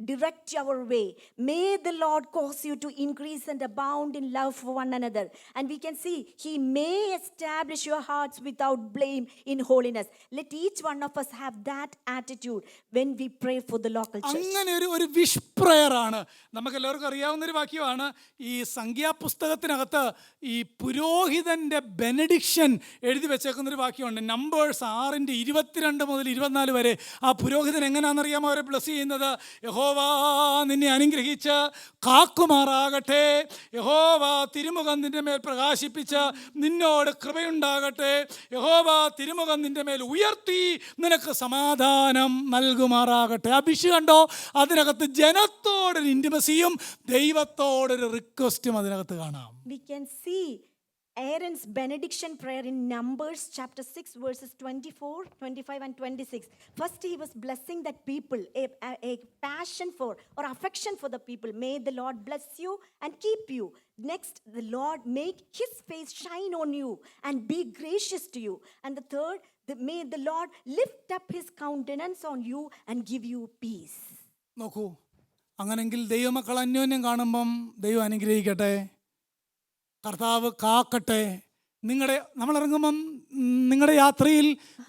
direct our way. May the Lord cause you to increase and abound in love for one another. And we can see he may establish your hearts without blame in holiness. Let each one of us have that attitude when we pray for the local church. അങ്ങനെ ഒരു wish prayer ആണ്. നമുക്ക് എല്ലാവർക്കും അറിയാവുന്നൊരു വാക്യമാണ്. ഈ സംഖ്യാപുസ്തകത്തിനകത്ത് ഈ പുരോഹിതന്റെ benediction എഴുതി വെച്ചേക്കുന്നൊരു വാക്യമുണ്ട്. നമ്പേഴ്സ് 6:22 മുതൽ 24 വരെ. ആ പുരോഹിതൻ എങ്ങനെയാണെന്നറിയാമോ അവരെ ബ്ലസ് ചെയ്യുന്നത്? യഹോവ നിന്നെ അനുഗ്രഹിച്ച് കാക്കുമാറാകട്ടെ. യഹോവ തിരുമുഖം നിന്റെ മേൽ പ്രകാശിപ്പിച്ച് നിന്നോട് കൃപയുണ്ടാകട്ടെ. യഹോവ തിരുമുഖം നിന്റെ മേൽ ഉയർത്തി നിനക്ക് സമാധാനം നൽകുമാറാകട്ടെ. ആ വിഷു കണ്ടോ? അതിനകത്ത് ജനത്തോടൊരു ഇൻറ്റിമസിയും ദൈവത്തോടൊരു റിക്വസ്റ്റും അതിനകത്ത് കാണാം. We can see Aaron's benediction prayer in Numbers chapter 6 verses 24, 25 and 26. First he was blessing that people, a passion for or affection for the people. May the Lord bless you and keep you. Next, the Lord make his face shine on you and be gracious to you. And the third, may the Lord lift up his countenance on you and give you peace. നോക്കൂ, അങ്ങനെങ്കിൽ ദൈവമക്കൾ അന്യോന്യം കാണുമ്പം ദൈവം അനുഗ്രഹിക്കട്ടെ, കർത്താവ് കാക്കട്ടെ. നമ്മളിറങ്ങുമ്പം നിങ്ങളുടെ യാത്രയിൽ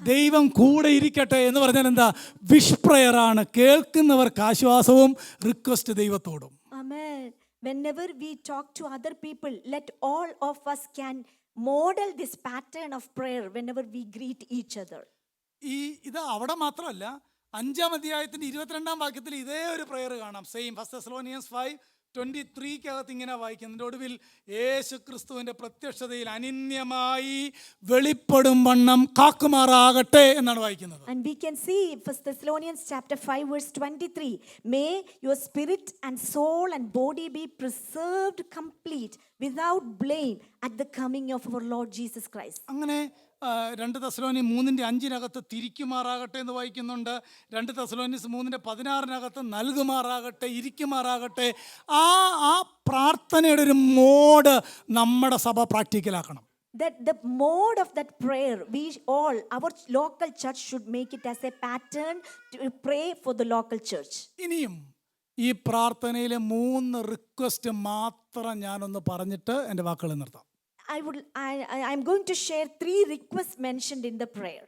ദൈവം കൂടെ ഇരിക്കട്ടെ എന്ന് പറഞ്ഞാൽ എന്താ? വിഷ് പ്രയറാണ്. കേൾക്കുന്നവർക്ക് ആശ്വാസവും റിക്വസ്റ്റ് ദൈവത്തോടും. Amen. Whenever we talk to other people, let all of us can model this pattern of prayer whenever we greet each other. ഇത് അവിടെ മാത്രമല്ല, 5-ാം അധ്യായത്തിന്റെ 22-ാം വാക്യത്തിൽ ഇതേ ഒരു പ്രയർ കാണാം. സെയിം 1 Thessalonians 5:23 ഇങ്ങനെ വായിക്കുന്നതിൻ്റെ ഒടുവിൽ യേശു ക്രിസ്തുവിൻ്റെ പ്രത്യക്ഷതയിൽ അനിന്യമായി വെളിപ്പെടും വണ്ണം കാക്കുമാറാകട്ടെ എന്നാണ് വായിക്കുന്നത്. And we can see 1 Thessalonians chapter 5 verse 23, may your spirit and soul and body be preserved complete without blame at the coming of our Lord Jesus Christ. അങ്ങനെ 2 Thessalonians 3:5 തിരിക്കുമാറാകട്ടെ എന്ന് വായിക്കുന്നുണ്ട്. 2 Thessalonians 3:16 നൽകുമാറാകട്ടെ, ഇരിക്കുമാറാകട്ടെ. ആ പ്രാർത്ഥനയുടെ ഒരു മോഡ് നമ്മുടെ സഭ പ്രാക്ടിക്കലാക്കണം. That the mode of that prayer, our local church should make it as a pattern to pray for the local church. ഇനിയും ഈ പ്രാർത്ഥനയിലെ 3 റിക്വസ്റ്റ് മാത്രം ഞാനൊന്ന് പറഞ്ഞിട്ട് എൻ്റെ വാക്കുകൾ നിർത്താം. I'm going to share 3 requests mentioned in the prayer.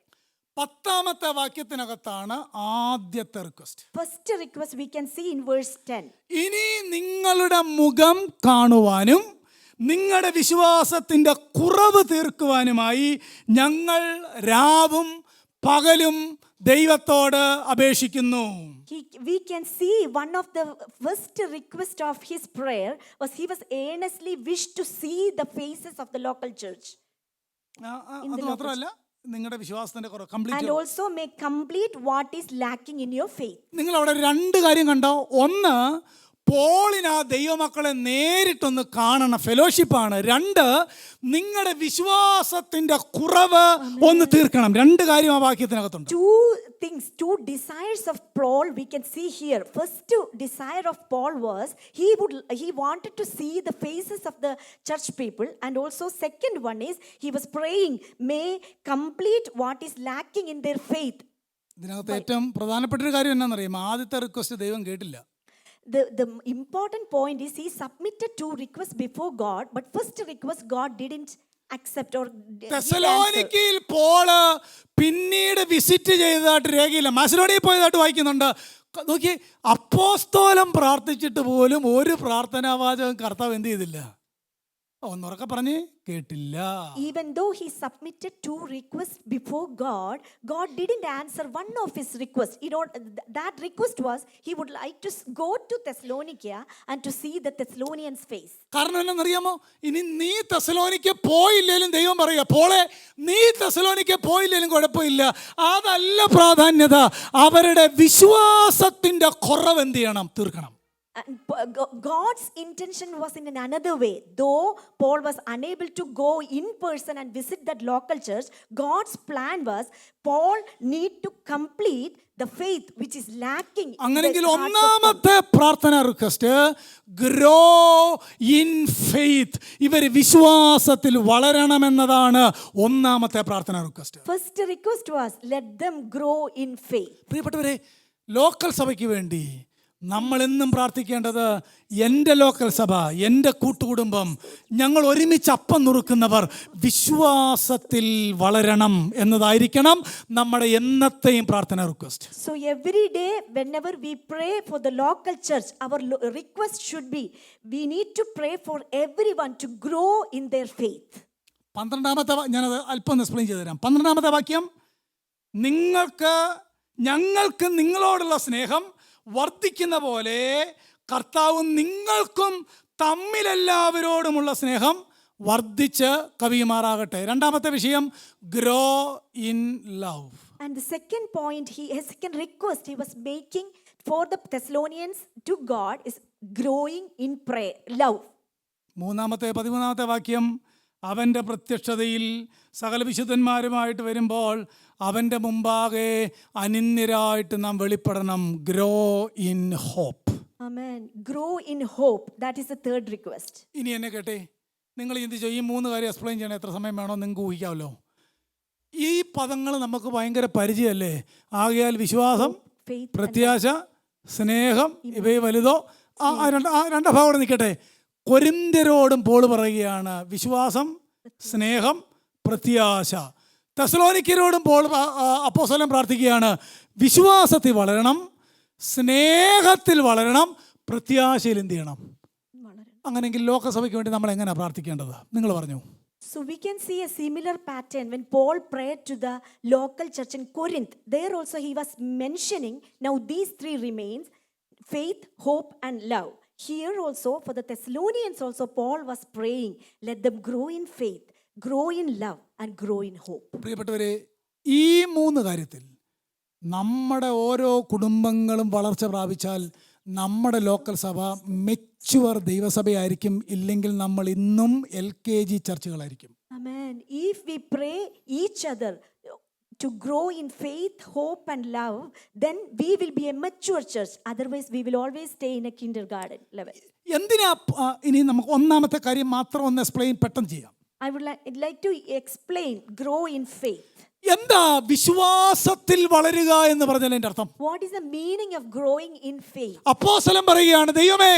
10-ാമത്തെ വാക്യത്തിനകത്താണ് ആദ്യത്തെ request. First request we can see in verse 10. ഇനി നിങ്ങളുടെ മുഖം കാണുവാനും നിങ്ങളുടെ വിശ്വാസത്തിൻ്റെ കുറവ് തീർക്കുവാനുമായി ഞങ്ങൾ രാവും പകലും ദൈവത്തോട് അപേക്ഷിക്കുന്നു. We can see one of the first request of his prayer was he was earnestly wished to see the faces of the local church. അത് മാത്രമല്ല, നിങ്ങളുടെ വിശ്വാസത്തിന്റെ കുറവ് and also may complete what is lacking in your faith. നിങ്ങൾ അവിടെ 2 കാര്യം കണ്ടോ? ഒന്ന്, പോളിന് ആ ദൈവമക്കളെ നേരിട്ടൊന്ന് കാണണം, ഫെലോഷിപ്പാണ്. 2, നിങ്ങളുടെ വിശ്വാസത്തിന്റെ കുറവ് ഒന്ന് തീർക്കണം. 2 കാര്യം ആ വാക്യത്തിനകത്തുണ്ട്. 2 desires of Paul we can see here. First desire of Paul was he wanted to see the faces of the church people, and also second one is he was praying may complete what is lacking in their faith. ഇതിനകത്ത് ഏറ്റവും പ്രധാനപ്പെട്ട ഒരു കാര്യം എന്നാണെന്നറിയാം? ആദ്യത്തെ request ദൈവം കേട്ടില്ല. The important point is he submitted 2 requests before God, but first request God didn't accept or തെസലോനിക്കയിൽ Paul പിന്നീട് വിസിറ്റ് ചെയ്തതായിട്ട് രേഖയില്ല. മാസിഡോണിയയിൽ പോയതായിട്ട് വായിക്കുന്നുണ്ട്. നോക്കി, അപ്പോസ്തോലൻ പ്രാർത്ഥിച്ചിട്ട് പോലും ഒരു പ്രാർത്ഥനാവാചകം കർത്താവ് എന്ത് ചെയ്തില്ല? ഒന്നുറക്കെ പറഞ്ഞ് കേട്ടില്ല. Even though he submitted 2 requests before God, God didn't answer one of his requests. That request was he would like to go to Thessalonica and to see the Thessalonians' face. കാരണം എന്നറിയാമോ? ഇനി നീ തെസലോനിക്ക പോയില്ലേലും ദൈവം പറയുക, പോളെ നീ തെസലോനിക്ക പോയില്ലേലും കുഴപ്പമില്ല, അതല്ല പ്രാധാന്യത. അവരുടെ വിശ്വാസത്തിന്റെ കുറവ് എന്ത് ചെയ്യണം? തീർക്കണം. And God's intention was in another way. Though Paul was unable to go in person and visit that local church, God's plan was Paul need to complete the faith which is lacking. അങ്ങനെങ്കിൽ ഒന്നാമത്തെ പ്രാർത്ഥന request grow in faith, ഇവർ വിശ്വാസത്തിൽ വളരണമെന്നതാണ് ഒന്നാമത്തെ പ്രാർത്ഥന request. First request was let them grow in faith. പ്രിയപ്പെട്ടവരെ, local സഭയ്ക്ക് വേണ്ടി നമ്മൾ എന്നും പ്രാർത്ഥിക്കേണ്ടത് എൻ്റെ ലോക്കൽ സഭ, എൻ്റെ കൂട്ടുകുടുംബം, ഞങ്ങൾ ഒരുമിച്ച് അപ്പം നുറുക്കുന്നവർ വിശ്വാസത്തിൽ വളരണം എന്നതായിരിക്കണം നമ്മുടെ എന്നത്തെയും പ്രാർത്ഥന request. So every day whenever we pray for the local church, our request should be we need to pray for everyone to grow in their faith. 12-ാമത്തെ ഞാനത് അല്പം എക്സ്പ്ലെയിൻ ചെയ്തു തരാം. 12-ാമത്തെ വാക്യം, ഞങ്ങൾക്ക് നിങ്ങളോടുള്ള സ്നേഹം വർദ്ധിക്കുന്ന പോലെ കർത്താവ് നിങ്ങൾക്കും തമ്മിലെല്ലാവരോടുമുള്ള സ്നേഹം വർദ്ധിച്ച് കവിയുമാറാകട്ടെ. രണ്ടാമത്തെ വിഷയം grow in love. And the second point, second request he was making for the Thessalonians to God is growing in prayer, love. 13-ാമത്തെ വാക്യം, അവൻ്റെ പ്രത്യക്ഷതയിൽ സകല വിശുദ്ധന്മാരുമായിട്ട് വരുമ്പോൾ അവൻ്റെ മുമ്പാകെ അനിന്യരായിട്ട് നാം വെളിപ്പെടണം. Grow in hope. Amen. Grow in hope. That is the third request. ഇനി എന്നെ കേട്ടെ, നിങ്ങൾ ചിന്തിച്ചോ, ഈ 3 കാര്യം എക്സ്പ്ലെയിൻ ചെയ്യണം എത്ര സമയം വേണോ നിങ്ങൾക്ക് ഊഹിക്കാമല്ലോ. ഈ പദങ്ങൾ നമുക്ക് ഭയങ്കര പരിചയമല്ലേ. ആകയാൽ വിശ്വാസം, Faith. പ്രത്യാശ, സ്നേഹം, ഇവയെ വലുതോ. രണ്ട് ഭാഗം നിൽക്കട്ടെ. കൊരിന്ത്യരോടും പോൾ പറയുകയാണ് വിശ്വാസം, സ്നേഹം, പ്രത്യാശ. തെസ്സലോനിക്കരോടും പോൾ അപ്പോസ്തലൻ പ്രാർത്ഥിക്കുകയാണ് വിശ്വാസത്തിൽ വളരണം, സ്നേഹത്തിൽ വളരണം, പ്രത്യാശയിൽ എന്ത് ചെയ്യണം. അങ്ങനെയെങ്കിൽ ലോകസഭയ്ക്ക് വേണ്ടി നമ്മൾ എങ്ങനെയാണ് പ്രാർത്ഥിക്കേണ്ടത്? നിങ്ങൾ പറഞ്ഞു. So we can see a similar pattern when Paul prayed to the local church in Corinth. There also he was mentioning now these 3 remains: faith, hope and love. Here also for the Thessalonians also Paul was praying, let them grow in faith, grow in love and grow in hope. പ്രിയപ്പെട്ടവരെ, ഈ 3 കാര്യത്തിൽ നമ്മുടെ ഓരോ കുടുംബങ്ങളും വളർച്ച പ്രാപിച്ചാൽ നമ്മുടെ local സഭ mature ദൈവസഭയായിരിക്കും. ഇല്ലെങ്കിൽ നമ്മൾ ഇന്നും LKG ചർച്ചുകളായിരിക്കും. Amen. If we pray each other to grow in faith, hope and love, then we will be a mature church. Otherwise we will always stay in a kindergarten level. എന്തിനാ ഇനി നമുക്ക് ഒന്നാമത്തെ കാര്യം മാത്രം ഒന്ന് എക്സ്പ്ലെയിൻ പെട്ടെന്ന് ചെയ്യാം. I would like to explain grow in faith. എന്താ വിശ്വാസത്തിൽ വളരുക എന്ന് പറഞ്ഞാൽ എൻ്റെ അർത്ഥം? What is the meaning of growing in faith? അപ്പോസ്തലൻ പറയുകയാണ്, ദൈവമേ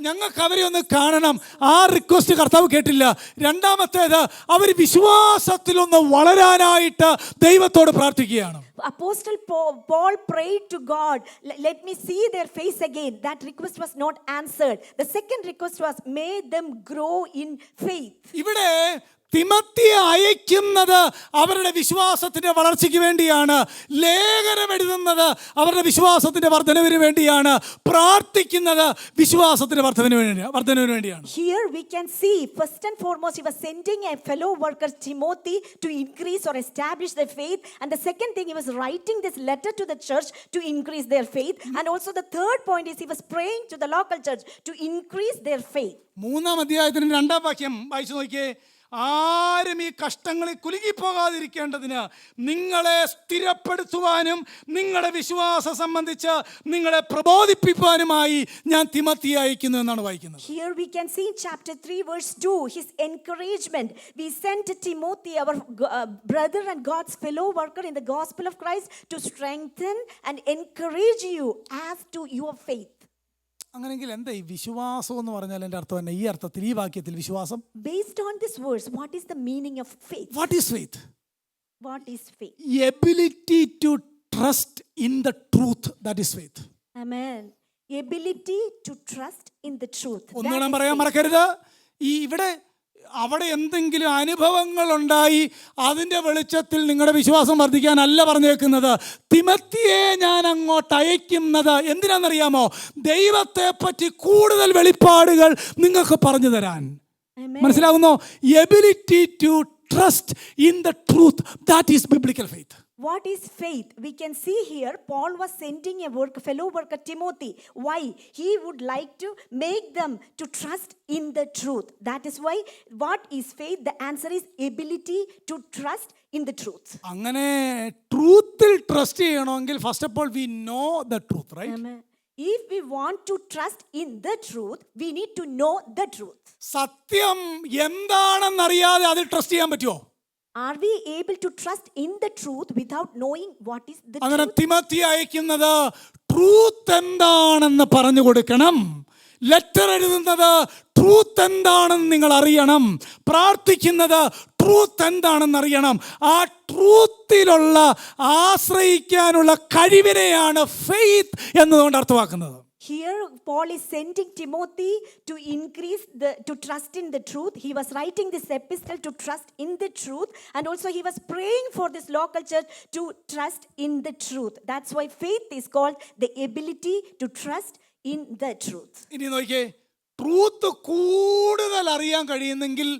ഞങ്ങൾക്ക് അവരെ ഒന്ന് കാണണം. ആ റിക്വസ്റ്റ് കർത്താവ് കേട്ടില്ല. രണ്ടാമത്തേത് അവർ വിശ്വാസത്തിലൊന്ന് വളരാനായിട്ട് ദൈവത്തോട് പ്രാർത്ഥിക്കുകയാണ്. Apostle Paul prayed to God, let me see their face again. That request was not answered. The second request was, may them grow in faith. ഇവിടെ തിമത്തിയെ അയക്കുന്നത് അവരുടെ വിശ്വാസത്തിന്റെ വളർച്ചയ്ക്ക് വേണ്ടിയാണ്. ലേഖനം എഴുതുന്നത് അവരുടെ വിശ്വാസത്തിന്റെ വർധനവിന് വേണ്ടിയാണ്. പ്രാർത്ഥിക്കുന്നത് വിശ്വാസത്തിന്റെ വർധനവിന് വേണ്ടിയാണ്. Here we can see first and foremost he was sending a fellow worker Timothy to increase or establish their faith, and the second thing he was writing this letter to the church to increase their faith, and also the third point is he was praying to the local church to increase their faith. 3-ാം അധ്യായത്തിന്റെ 2-ാം വാക്യം വായിച്ചു നോക്കിയേ. ആരും ഈ കഷ്ടങ്ങളിൽ കുലുങ്ങിപ്പോകാതിരിക്കേണ്ടതിന് നിങ്ങളെ സ്ഥിരപ്പെടുത്തുവാനും നിങ്ങളുടെ വിശ്വാസം സംബന്ധിച്ച് നിങ്ങളെ പ്രബോധിപ്പിക്കാനുമായി ഞാൻ തിമോത്തിയെ അയക്കുന്നു എന്നാണ് വായിക്കുന്നത്. Here we can see in chapter 3 verse 2 his encouragement. We sent Timothy, our brother and God's fellow worker in the gospel of Christ, to strengthen and encourage you as to your faith. അങ്ങനെയെങ്കിൽ എന്താ ഈ വിശ്വാസം എന്ന് പറഞ്ഞാൽ എൻ്റെ അർത്ഥം തന്നെ? ഈ അർത്ഥത്തിൽ ഈ വാക്യത്തിൽ വിശ്വാസം, based on this verse, what is the meaning of faith? What is faith? What is faith? Ability to trust in the truth, that is faith. Amen. Ability to trust in the truth. ഒന്നുകൂടെ പറയാൻ മറക്കരുത്. ഇവിടെ അവിടെ എന്തെങ്കിലും അനുഭവങ്ങൾ ഉണ്ടായി അതിൻ്റെ വെളിച്ചത്തിൽ നിങ്ങളുടെ വിശ്വാസം വർദ്ധിക്കാനല്ല പറഞ്ഞേക്കുന്നത്. തിമോത്തിയെ ഞാൻ അങ്ങോട്ട് അയക്കുന്നത് എന്തിനാണെന്നറിയാമോ? ദൈവത്തെ പറ്റി കൂടുതൽ വെളിപ്പാടുകൾ നിങ്ങൾക്ക് പറഞ്ഞു തരാൻ. മനസ്സിലാകുന്നോ? Ability to trust in the truth, that is biblical faith. What is faith? We can see here Paul was sending a fellow worker Timothy. Why? He would like to make them to trust in the truth. That is why, what is faith? The answer is ability to trust in the truth. അങ്ങനെ ട്രൂത്തിൽ trust ചെയ്യണമെങ്കിൽ first of all we know the truth, right? Amen. If we want to trust in the truth, we need to know the truth. സത്യം എന്താണെന്നറിയാതെ അതിൽ trust ചെയ്യാൻ പറ്റുമോ? Are we able to trust in the truth without knowing what is the അങ്ങനെ truth? Timothy അയക്കുന്നത് truth എന്താണെന്ന് പറഞ്ഞു കൊടുക്കണം. Letter എഴുതുന്നത് ട്രൂത്ത് എന്താണെന്ന് നിങ്ങൾ അറിയണം. പ്രാർത്ഥിക്കുന്നത് ട്രൂത്ത് എന്താണെന്ന് അറിയണം. ആ ട്രൂത്തിലുള്ള ആശ്രയിക്കാനുള്ള കഴിവിനെയാണ് ഫെയ്ത്ത് എന്നതുകൊണ്ട് അർത്ഥമാക്കുന്നത്. Here Paul is sending Timothy to increase to trust in the truth. He was writing this epistle to trust in the truth, and also he was praying for this local church to trust in the truth. That's why faith is called the ability to trust in the truth. ഇനി നോക്കിയേ, truth കൂടുതൽ അറിയാൻ കഴിയുന്നെങ്കിൽ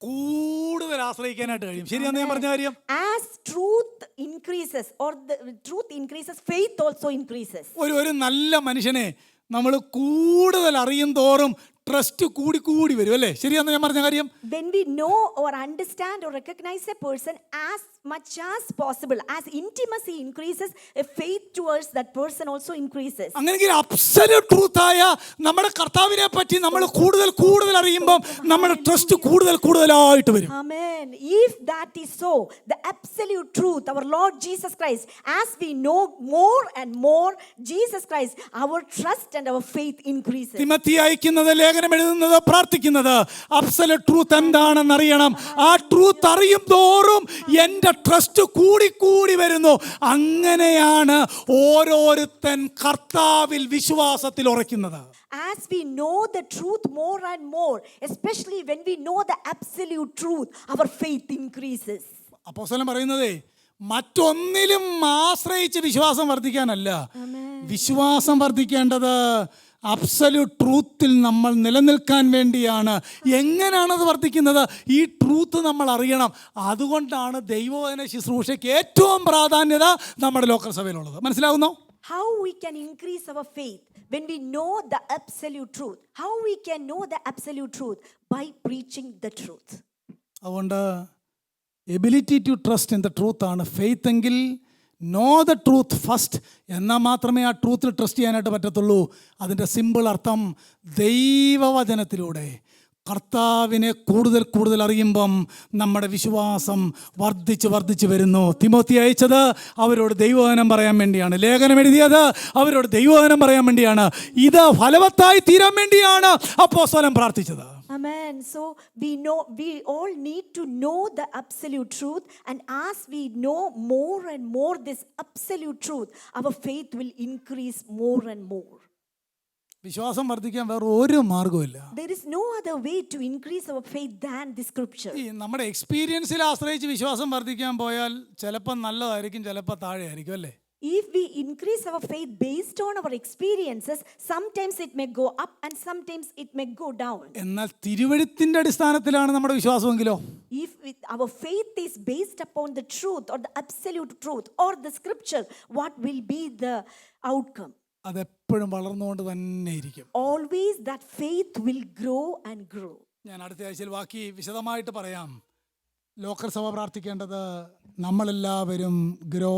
കൂടുതൽ ആശ്രയിക്കാനായിട്ട് കഴിയും. ശരിയാന്ന് ഞാൻ പറഞ്ഞ കാര്യം? As truth increases, or the truth increases, faith also increases. ഒരു നല്ല മനുഷ്യനെ നമ്മൾ കൂടുതൽ അറിയും തോറും ട്രസ്റ്റ് കൂടി കൂടി വരും, അല്ലേ? ശരിയാന്ന് ഞാൻ പറഞ്ഞ കാര്യം? When we know or understand or recognize a person as much as possible, as intimacy increases, a faith towards that person also increases. അങ്ങനെങ്കിൽ അബ്സല്യൂട്ട് ട്രൂത്തായ നമ്മുടെ കർത്താവിനെ പറ്റി നമ്മൾ കൂടുതൽ കൂടുതൽ അറിയുമ്പോൾ നമ്മുടെ ട്രസ്റ്റ് കൂടുതൽ കൂടുതലായിട്ട് വരും. Amen. If that is so, the absolute truth, our Lord Jesus Christ, as we know more and more Jesus Christ, our trust and our faith increases. Timothy അയക്കുന്നത്, ലേഖനം എഴുതുന്നത്, പ്രാർത്ഥിക്കുന്നത് അബ്സല്യൂട്ട് ട്രൂത്ത് എന്താണെന്ന് അറിയണം. ആ ട്രൂത്ത് അറിയും തോറും എൻ്റെ ട്രസ്റ്റ് കൂടി കൂടി വരുന്നു. അങ്ങനെയാണ് ഓരോരുത്തൻ കർത്താവിൽ വിശ്വാസത്തിൽ ഉറയ്ക്കുന്നത്. As we know the truth more and more, especially when we know the absolute truth, our faith increases. അപ്പോസ്തലൻ പറയുന്നതേ മറ്റൊന്നിലും ആശ്രയിച്ച് വിശ്വാസം വർദ്ധിക്കാനല്ല. വിശ്വാസം വർദ്ധിക്കേണ്ടത് അബ്സല്യൂട്ട് ട്രൂത്തിൽ നമ്മൾ നിലനിൽക്കാൻ വേണ്ടിയാണ്. എങ്ങനെയാണത് വർദ്ധിക്കുന്നത്? ഈ ട്രൂത്ത് നമ്മൾ അറിയണം. അതുകൊണ്ടാണ് ദൈവവചന ശുശ്രൂഷയ്ക്ക് ഏറ്റവും പ്രാധാന്യത നമ്മുടെ local സഭയിലുള്ളത്. മനസ്സിലാകുന്നോ? How we can increase our faith when we know the absolute truth. How we can know the absolute truth? By preaching the truth. അതുകൊണ്ട് ability to trust in the truth ആണ് faith എങ്കിൽ know the truth first. എന്നാൽ മാത്രമേ ആ ട്രൂത്തിൽ trust ചെയ്യാനായിട്ട് പറ്റത്തുള്ളൂ. അതിൻ്റെ simple അർത്ഥം ദൈവവചനത്തിലൂടെ കർത്താവിനെ കൂടുതൽ കൂടുതൽ അറിയുമ്പം നമ്മുടെ വിശ്വാസം വർദ്ധിച്ച് വർദ്ധിച്ച് വരുന്നു. തിമോത്തി അയച്ചത് അവരോട് ദൈവവചനം പറയാൻ വേണ്ടിയാണ്. ലേഖനം എഴുതിയത് അവരോട് ദൈവവചനം പറയാൻ വേണ്ടിയാണ്. ഇത് ഫലവത്തായി തീരാൻ വേണ്ടിയാണ് അപ്പോസ്തലൻ പ്രാർത്ഥിച്ചത്. Amen. So we all need to know the absolute truth, and as we know more and more this absolute truth, our faith will increase more and more. വിശ്വാസം വർദ്ധിക്കാൻ വേറെ ഒരു മാർഗവുമില്ല. There is no other way to increase our faith than the scripture. ഈ നമ്മുടെ എക്സ്പീരിയൻസിൽ ആശ്രയിച്ച് വിശ്വാസം വർദ്ധിക്കാൻ പോയാൽ ചിലപ്പോൾ നല്ലതായിരിക്കും, ചിലപ്പോൾ താഴെയായിരിക്കും, അല്ലേ? If we increase our faith based on our experiences, sometimes it may go up and sometimes it may go down. എന്നാൽ തിരുവെഴുത്തിന്റെ അടിസ്ഥാനത്തിലാണ് നമ്മുടെ വിശ്വാസമെങ്കിലോ? If our faith is based upon the truth or the absolute truth or the scripture, what will be the outcome? അതെപ്പോഴും വളർന്നുകൊണ്ട് തന്നെ ഇരിക്കും. Always that faith will grow and grow. ഞാൻ അടുത്ത ആഴ്ചയിൽ ബാക്കി വിശദമായിട്ട് പറയാം. ലോക്കൽ സഭ പ്രാർത്ഥിക്കേണ്ടത് നമ്മളെല്ലാവരും grow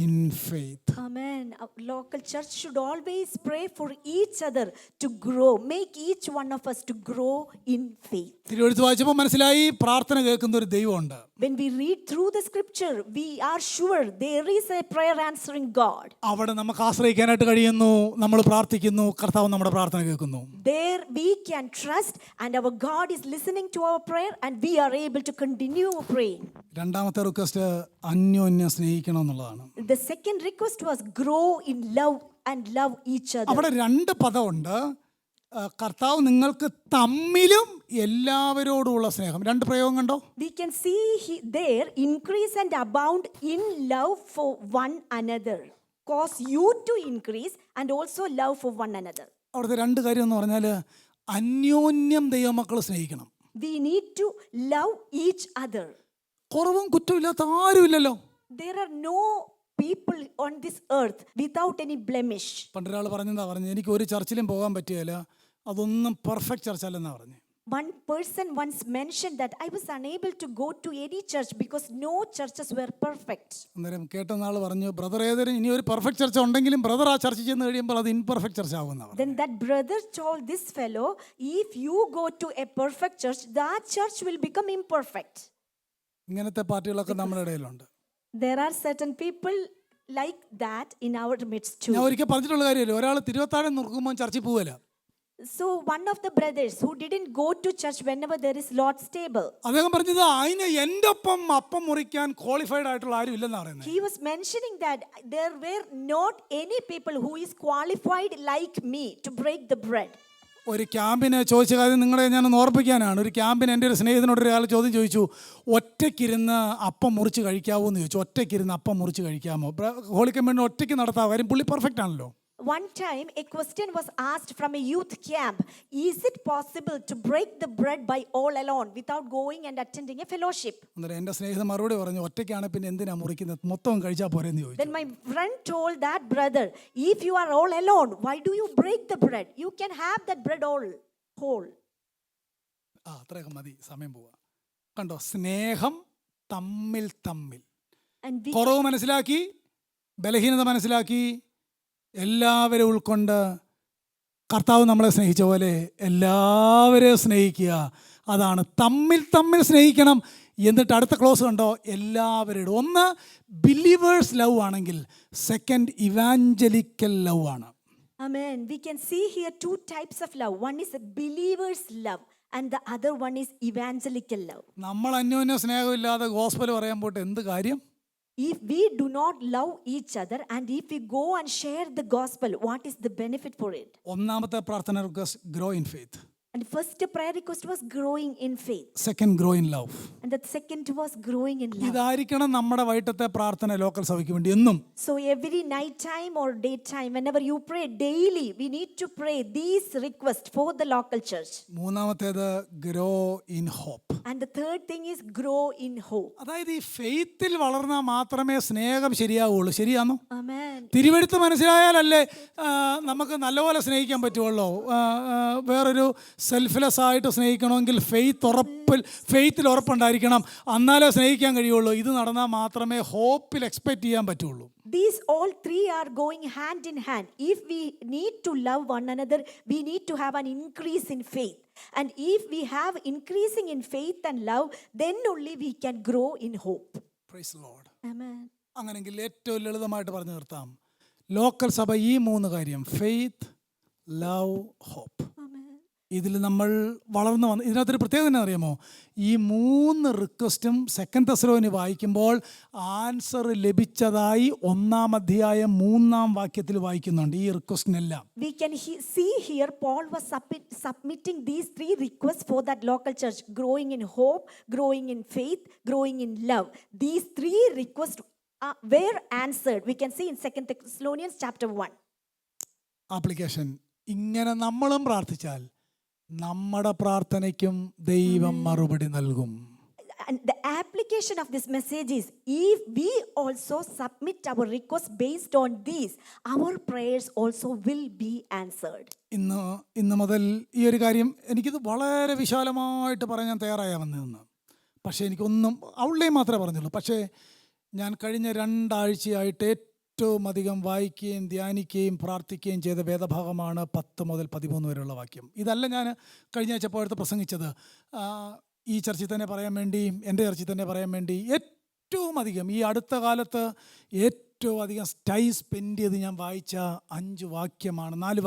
in faith. Amen. Our local church should always pray for each other to grow. Make each one of us to grow in faith. തിരുവെഴുത്ത് വായിച്ചപ്പോൾ മനസ്സിലായി പ്രാർത്ഥന കേൾക്കുന്ന ഒരു ദൈവമുണ്ട്. When we read through the scripture, we are sure there is a prayer answering God. അവിടെ നമുക്ക് ആശ്രയിക്കാനായിട്ട് കഴിയുന്നു. നമ്മൾ പ്രാർത്ഥിക്കുന്നു, കർത്താവ് നമ്മുടെ പ്രാർത്ഥന കേൾക്കുന്നു. There we can trust and our God is listening to our prayer and we are able to continue praying. രണ്ടാമത്തെ റിക്വസ്റ്റ് അന്യോന്യം സ്നേഹിക്കണം എന്നുള്ളതാണ്. The second request was grow in love and love each other. അവിടെ രണ്ട് പദമുണ്ട്. കർത്താവ് നിങ്ങൾക്ക് തമ്മിലും എല്ലാവരോടുമുള്ള സ്നേഹം. രണ്ട് പ്രയോഗം കണ്ടോ? We can see there increase and abound in love for one another. Cause you to increase and also love for one another. അവിടുത്തെ രണ്ട് കാര്യം എന്ന് പറഞ്ഞാൽ അന്യോന്യം ദൈവമക്കൾ സ്നേഹിക്കണം. We need to love each other. കുറവും കുറ്റമില്ലാത്ത ആരുമില്ലല്ലോ. There are no people on this earth without any blemish. പണ്ടൊരാൾ പറഞ്ഞെന്താ പറഞ്ഞു, എനിക്ക് ഒരു ചർച്ചിലും പോകാൻ പറ്റുകയില്ല, അതൊന്നും പെർഫെക്റ്റ് ചർച്ചല്ലെന്നാ പറഞ്ഞു. One person once mentioned that I was unable to go to any church because no churches were perfect. അന്നേരം കേട്ട നാൾ പറഞ്ഞു, ബ്രദർ ഏതൊരു ഇനി ഒരു പെർഫെക്റ്റ് ചർച്ച ഉണ്ടെങ്കിലും ബ്രദർ ആ ചർച്ച ചെന്ന് കഴിയുമ്പോൾ അത് ഇൻപെർഫെക്റ്റ് ചർച്ച ആകുമെന്നാ പറഞ്ഞു. Then that brother told this fellow, if you go to a perfect church, that church will become imperfect. ഇങ്ങനത്തെ പാർട്ടികളൊക്കെ നമ്മുടെ ഇടയിലുണ്ട്. There are certain people like that in our midst too. ഞാൻ ഒരിക്കൽ പറഞ്ഞിട്ടുള്ള കാര്യമല്ലേ, ഒരാൾ തിരുവത്താഴം നുറുക്കുമ്പോൾ ചർച്ചിൽ പോവില്ല. So one of the brothers who didn't go to church whenever there is Lord's table, അദ്ദേഹം പറഞ്ഞത് അതിന് എൻ്റെ ഒപ്പം അപ്പം മുറിക്കാൻ ക്വാളിഫൈഡ് ആയിട്ടുള്ള ആരും ഇല്ലെന്നാ പറയുന്നത്. he was mentioning that there were not any people who is qualified like me to break the bread. ഒരു ക്യാമ്പിന് ചോദിച്ച കാര്യം നിങ്ങളെ ഞാനൊന്ന് ഓർപ്പിക്കാനാണ്. ഒരു ക്യാമ്പിന് എൻ്റെ ഒരു സ്നേഹിതനോട് ഒരാൾ ചോദ്യം ചോദിച്ചു, ഒറ്റയ്ക്കിരുന്ന് അപ്പം മുറിച്ച് കഴിക്കാവോ എന്ന് ചോദിച്ചു. ഒറ്റയ്ക്കിരുന്ന് അപ്പം മുറിച്ച് കഴിക്കാമോ? ഹോളി കമ്മ്യൂണിന് ഒറ്റയ്ക്ക് നടത്താം, കാര്യം പുള്ളി പെർഫെക്റ്റ് ആണല്ലോ. One time a question was asked from a youth camp, is it possible to break the bread by all alone without going and attending a fellowship? അന്നേരം എൻ്റെ സ്നേഹിതൻ മറുപടി പറഞ്ഞു, ഒറ്റയ്ക്കാണ് പിന്നെ എന്തിനാ മുറിക്കുന്നത്, മൊത്തം കഴിച്ചാൽ പോരെന്ന് ചോദിച്ചു. Then my friend told that brother, if you are all alone, why do you break the bread? You can have that bread all whole. അത്രയൊക്കെ മതി, സമയം പോവാ. കണ്ടോ, സ്നേഹം തമ്മിൽ തമ്മിൽ And we കുറവ് മനസ്സിലാക്കി, ബലഹീനത മനസ്സിലാക്കി, എല്ലാവരും ഉൾക്കൊണ്ട് കർത്താവ് നമ്മളെ സ്നേഹിച്ച പോലെ എല്ലാവരെയും സ്നേഹിക്കുക. അതാണ് തമ്മിൽ തമ്മിൽ സ്നേഹിക്കണം. എന്നിട്ട് അടുത്ത ക്ലോസ് കണ്ടോ, എല്ലാവരോടും. ഒന്ന് ബിലീവേഴ്സ് ലവ് ആണെങ്കിൽ, സെക്കൻഡ് ഇവാഞ്ചലിക്കൽ ലവ് ആണ്. Amen. We can see here two types of love. One is a believer's love and the other one is evangelical love. നമ്മൾ അന്യോന്യ സ്നേഹമില്ലാതെ ഗോസ്പൽ പറയാൻ പോയിട്ട് എന്ത് കാര്യം? If we do not love each other and if we go and share the gospel, what is the benefit for it? ഒന്നാമത്തെ പ്രാർത്ഥന request, grow in faith. And first prayer request was growing in faith. Second, grow in love. And the second was growing in love. ഇതായിരിക്കണം നമ്മുടെ വൈകിട്ടത്തെ പ്രാർത്ഥന local സഭയ്ക്ക് വേണ്ടി എന്നും. So every night time or daytime, whenever you pray daily, we need to pray these requests for the local church. മൂന്നാമത്തേത് grow in hope. And the third thing is grow in hope. അതായത് ഈ ഫെയ്ത്തിൽ വളർന്നാൽ മാത്രമേ സ്നേഹം ശരിയാവുള്ളൂ. ശരിയാണോ? Amen. തിരുവെഴുത്ത് മനസ്സിലായാലല്ലേ നമുക്ക് നല്ലപോലെ സ്നേഹിക്കാൻ പറ്റുള്ളൂ. വേറൊരു സെൽഫ്ലെസ് ആയിട്ട് സ്നേഹിക്കണമെങ്കിൽ ഫെയ്ത്തിൽ ഉറപ്പുണ്ടായിരിക്കണം, എന്നാലേ സ്നേഹിക്കാൻ കഴിയുള്ളൂ. ഇത് നടന്നാൽ മാത്രമേ ഹോപ്പിൽ എക്സ്പെക്റ്റ് ചെയ്യാൻ പറ്റുള്ളൂ. These all three are going hand in hand. If we need to love one another, we need to have an increase in faith. And if we have increasing in faith and love, then only we can grow in hope. Praise the Lord. Amen. അങ്ങനെങ്കിൽ ഏറ്റവും ലളിതമായിട്ട് പറഞ്ഞു നിർത്താം, local സഭ ഈ മൂന്ന് കാര്യം, faith, love, hope, Amen. ഇതിൽ നമ്മൾ വളർന്നു വന്ന്, ഇതിനകത്തൊരു പ്രത്യേകത തന്നെ അറിയാമോ, ഈ മൂന്ന് റിക്വസ്റ്റും സെക്കൻഡ് തെസ്സലോനി വായിക്കുമ്പോൾ ആൻസർ ലഭിച്ചതായി 1-ാം അധ്യായം 3-ാം വാക്യത്തിൽ വായിക്കുന്നുണ്ട് ഈ റിക്വസ്റ്റിനെല്ലാം. We can see here Paul was submitting these three requests for that local church: growing in hope, growing in faith, growing in love. These three requests were answered. We can see in 2 Thessalonians chapter 1. Application, ഇങ്ങനെ നമ്മളും പ്രാർത്ഥിച്ചാൽ നമ്മുടെ പ്രാർത്ഥനയ്ക്കും ദൈവം മറുപടി നൽകും. And the application of this message is, if we also submit our requests based on these, our prayers also will be answered. ഇന്ന് മുതൽ ഈ ഒരു കാര്യം എനിക്കിത് വളരെ വിശാലമായിട്ട് പറയാൻ ഞാൻ തയ്യാറായാൽ വന്നതെന്ന്, പക്ഷേ എനിക്കൊന്നും ഔട്ട്ലൈൻ മാത്രമേ പറഞ്ഞുള്ളൂ. പക്ഷേ ഞാൻ കഴിഞ്ഞ 2 ആഴ്ചയായിട്ട് ഏറ്റവും അധികം വായിക്കുകയും ധ്യാനിക്കുകയും പ്രാർത്ഥിക്കുകയും ചെയ്ത വേദഭാഗമാണ് 10 മുതൽ 13 വരെയുള്ള വാക്യം. ഇതല്ല ഞാൻ കഴിഞ്ഞ ആഴ്ച പോയടുത്ത് പ്രസംഗിച്ചത്. ഈ ചർച്ചിൽ തന്നെ പറയാൻ വേണ്ടി, എൻ്റെ ചർച്ചിൽ തന്നെ പറയാൻ വേണ്ടി ഏറ്റവും അധികം ഈ അടുത്ത കാലത്ത് ഏറ്റവും അധികം ടൈം സ്പെൻഡ് ചെയ്ത് ഞാൻ വായിച്ച 4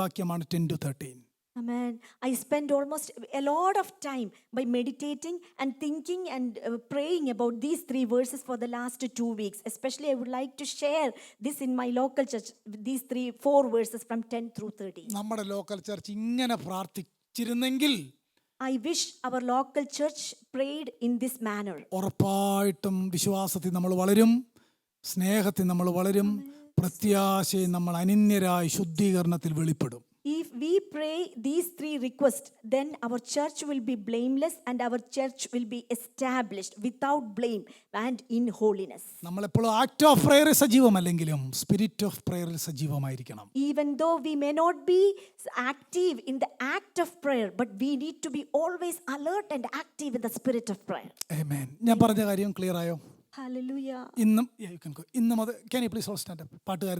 വാക്യമാണ് 10 to 13. Amen. I spend almost a lot of time by meditating and thinking and praying about these 3 verses for the last 2 weeks. Especially I would like to share this in my local church, these 4 verses from 10 through 13. നമ്മുടെ local church ഇങ്ങനെ പ്രാർത്ഥിച്ചിരുന്നെങ്കിൽ, I wish our local church prayed in this manner. ഉറപ്പായിട്ടും വിശ്വാസത്തിൽ നമ്മൾ വളരും, സ്നേഹത്തിൽ നമ്മൾ വളരും, പ്രത്യാശയിൽ നമ്മൾ അനന്യരായി ശുദ്ധീകരണത്തിൽ വെളിപ്പെടും. If we pray these three requests, then our church will be blameless and our church will be established without blame and in holiness. നമ്മളെപ്പോഴും ആക്ട് ഓഫ് പ്രെയർ സജീവമല്ലെങ്കിലും സ്പിരിറ്റ് ഓഫ് പ്രയറിൽ സജീവമായിരിക്കണം. Even though we may not be active in the act of prayer, but we need to be always alert and active in the spirit of prayer. ആമേൻ. ഞാൻ പറഞ്ഞ കാര്യം clear ആയോ? Hallelujah. ഇന്നും ഇന്നും അത് can you please all stand up പാട്ടുകാർ